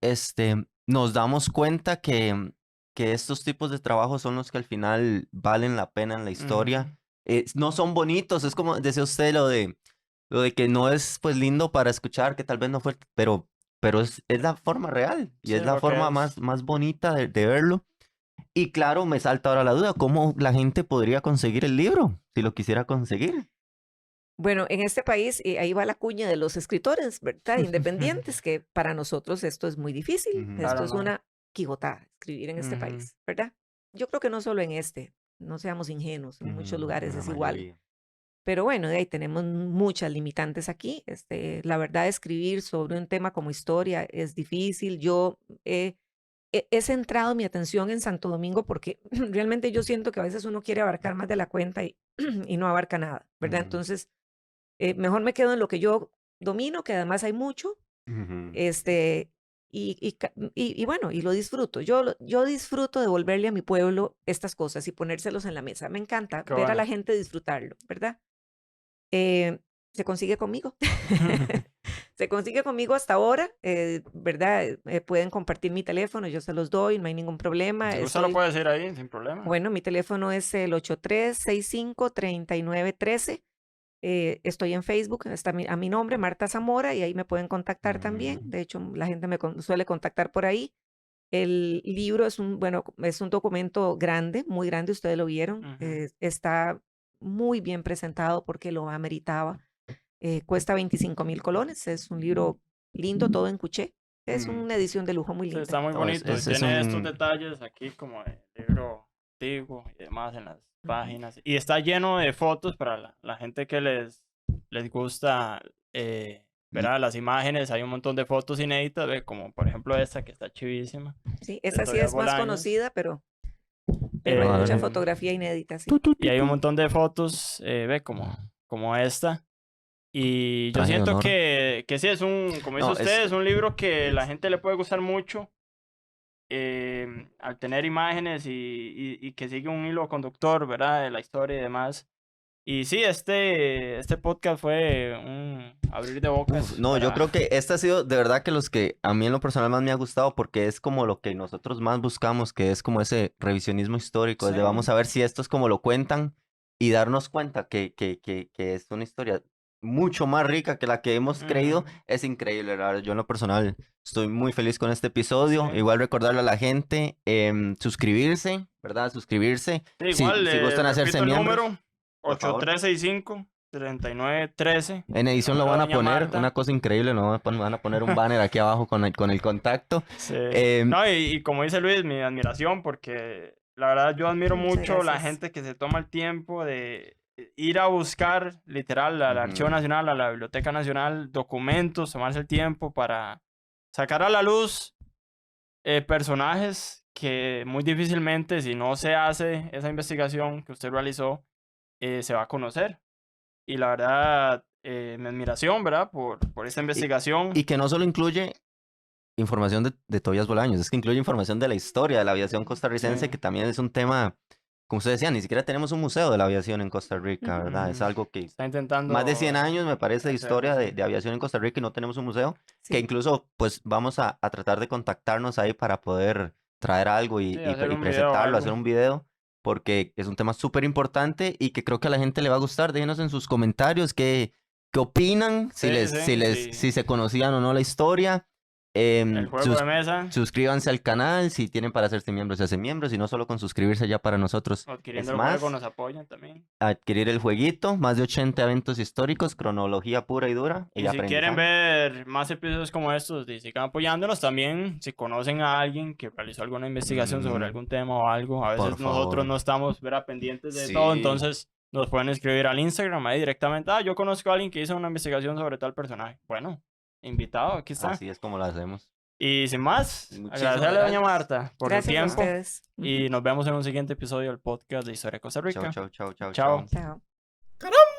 A: nos damos cuenta que estos tipos de trabajos son los que al final valen la pena en la
B: Ujú.
A: historia. No son bonitos, es como decía usted lo de que no es pues lindo para escuchar, que tal vez no fue, pero es la forma real y
B: Sí,
A: es
B: es
A: la
B: lo que
A: forma
B: es.
A: más bonita de verlo. Y claro, me salta ahora la duda, ¿cómo la gente podría conseguir el libro si lo quisiera conseguir?
C: Bueno, en este país, ahí va la cuña de los escritores, ¿verdad? Independientes, que para nosotros esto es muy difícil.
A: Ujú.
C: Esto
B: Claro,
C: es
B: no.
C: una quijotada, escribir en este
B: Ujú.
C: país, ¿verdad? Yo creo que no solo en este, no seamos ingenuos, en muchos
A: Ujú,
C: lugares
A: en la
C: es igual.
A: mayoría.
C: Pero bueno, de ahí tenemos muchas limitantes aquí. La verdad, escribir sobre un tema como historia es difícil. Yo he centrado mi atención en Santo Domingo porque realmente yo siento que a veces uno quiere abarcar más de la cuenta y, y no abarca nada, ¿verdad?
A: Ujú.
C: Entonces, mejor me quedo en lo que yo domino, que además hay mucho,
A: Ujú.
C: y bueno, y lo disfruto. Yo disfruto de volverle a mi pueblo estas cosas y ponérselos en la mesa. Me encanta
B: Qué
C: ver a la
B: bueno.
C: gente disfrutarlo, ¿verdad? Eh, se consigue conmigo. Se consigue conmigo hasta ahora, ¿verdad? Pueden compartir mi teléfono, yo se los doy, no hay ningún problema.
B: Si gusta lo puede decir ahí, sin problema.
C: Bueno, mi teléfono es el 8365-3913. Estoy en Facebook, está a mi nombre, Marta Zamora, y ahí me pueden contactar también. De hecho, la gente me suele contactar por ahí. El libro es un documento grande, muy grande, ustedes lo vieron.
B: Ujú.
C: Está muy bien presentado porque lo ameritaba. Cuesta 25,000 colones. Es un libro lindo, todo en cuché. Es
B: Mm.
C: una edición de lujo muy
B: Sí,
C: linda.
B: está muy
A: No,
B: bonito. Y
A: es
B: tiene estos
A: un...
B: detalles aquí como el libro antiguo y demás en las
C: Ujú.
B: páginas. Y está lleno de fotos para la gente que les gusta ver
A: y-
B: a las imágenes. Hay un montón de fotos inéditas, ve, como por ejemplo esta que está chivísima,
C: Sí,
B: de
C: esa sí
B: Tobias
C: es más
B: Bolaños.
C: conocida, pero hay
A: no,
C: mucha
B: Eh,
C: fotografía inédita, sí.
B: y hay un montón de fotos, ve, como esta. Y yo
A: Traje de
B: siento
A: honor.
B: que sí, es como dice
A: No,
B: usted, es un libro que la gente le puede gustar mucho al tener imágenes y que sigue un hilo conductor, ¿verdad? De la historia y demás. Y sí, este podcast fue un abrir de bocas
A: No, yo creo
B: para...
A: que este ha sido de verdad que los que a mí en lo personal más me ha gustado porque es como lo que nosotros más buscamos, que es como ese revisionismo histórico,
B: Sí.
A: desde vamos a ver si esto es como lo cuentan y darnos cuenta que es una historia mucho más rica que la que hemos creído,
B: Ujú.
A: es increíble, la verdad. Yo en lo personal estoy muy feliz con este
B: Sí.
A: episodio. Igual recordarle a la gente suscribirse, ¿verdad? Suscribirse.
B: Sí,
A: Si,
B: igual,
A: si gustan hacerse
B: repito el
A: miembros,
B: número,
A: por favor.
B: 8365-3913,
A: En
B: el
A: edición lo
B: número de
A: van a
B: Doña
A: poner, una
B: Marta.
A: cosa increíble, ¿no? Van a poner un banner aquí abajo con el contacto.
B: Sí.
A: Em,
B: No, y como dice Luis, mi admiración, porque la verdad yo admiro
C: Muchas
B: mucho la
C: gracias.
B: gente que se toma el tiempo de ir a buscar, literal, al Archivo
A: ujú.
B: Nacional, a la Biblioteca Nacional, documentos, tomarse el tiempo para sacar a la luz personajes que muy difícilmente, si no se hace esa investigación que usted realizó, se va a conocer. Y la verdad, mi admiración, ¿verdad? Por esta
A: Y,
B: investigación.
A: y que no solo incluye información de Tobias Bolaños, es que incluye información de la historia de la aviación
B: Sí.
A: costarricense, que también es un tema, como usted decía, ni siquiera tenemos un museo de la aviación en Costa Rica, ¿verdad? Es
B: Ujú.
A: algo que
B: Está
A: más de 100
B: intentando
A: años me parece de
B: hacerlo,
A: historia
B: sí.
A: de aviación en Costa Rica y no tenemos un museo, que
C: Sí.
A: incluso pues vamos a tratar de contactarnos ahí para poder traer algo
B: Sí, hacer
A: y
B: un video o
A: presentarlo,
B: algo.
A: hacer un video, porque es un tema súper importante y que creo que a la gente le va a gustar. Déjenos en sus comentarios qué opinan,
B: Sí, sí, sí.
A: si se conocían o no la historia.
B: El juego de mesa,
A: Suscríbanse al canal, si tienen para hacerse miembros, se hacen miembros, y no solo con suscribirse ya para nosotros
B: adquiriendo
A: es
B: el juego,
A: más.
B: nos apoyan también.
A: Adquirir el jueguito, más de 80 eventos históricos, cronología pura y dura y
B: Y si quieren
A: aprendizaje.
B: ver más episodios como estos, y sigan apoyándonos también. Si conocen a alguien que realizó alguna investigación sobre
A: Ujú,
B: algún tema o algo, a
A: por
B: veces nosotros
A: favor.
B: no estamos, ¿verdad?, pendientes de todo,
A: Sí,
B: entonces nos pueden escribir al Instagram ahí directamente. Ah, yo conozco a alguien que hizo una investigación sobre tal personaje. Bueno, invitado, aquí está.
A: así es como lo hacemos.
B: Y sin más,
A: Muchísimas
B: agradecerle a doña
A: gracias.
B: Marta por su
C: Gracias a
B: tiempo
C: ustedes.
B: y nos vemos en un siguiente episodio del podcast de Historia de Costa
A: Chao,
B: Rica.
A: chao, chao, chao,
B: Chao.
A: chao.
C: Chao.
D: ¡Caramba!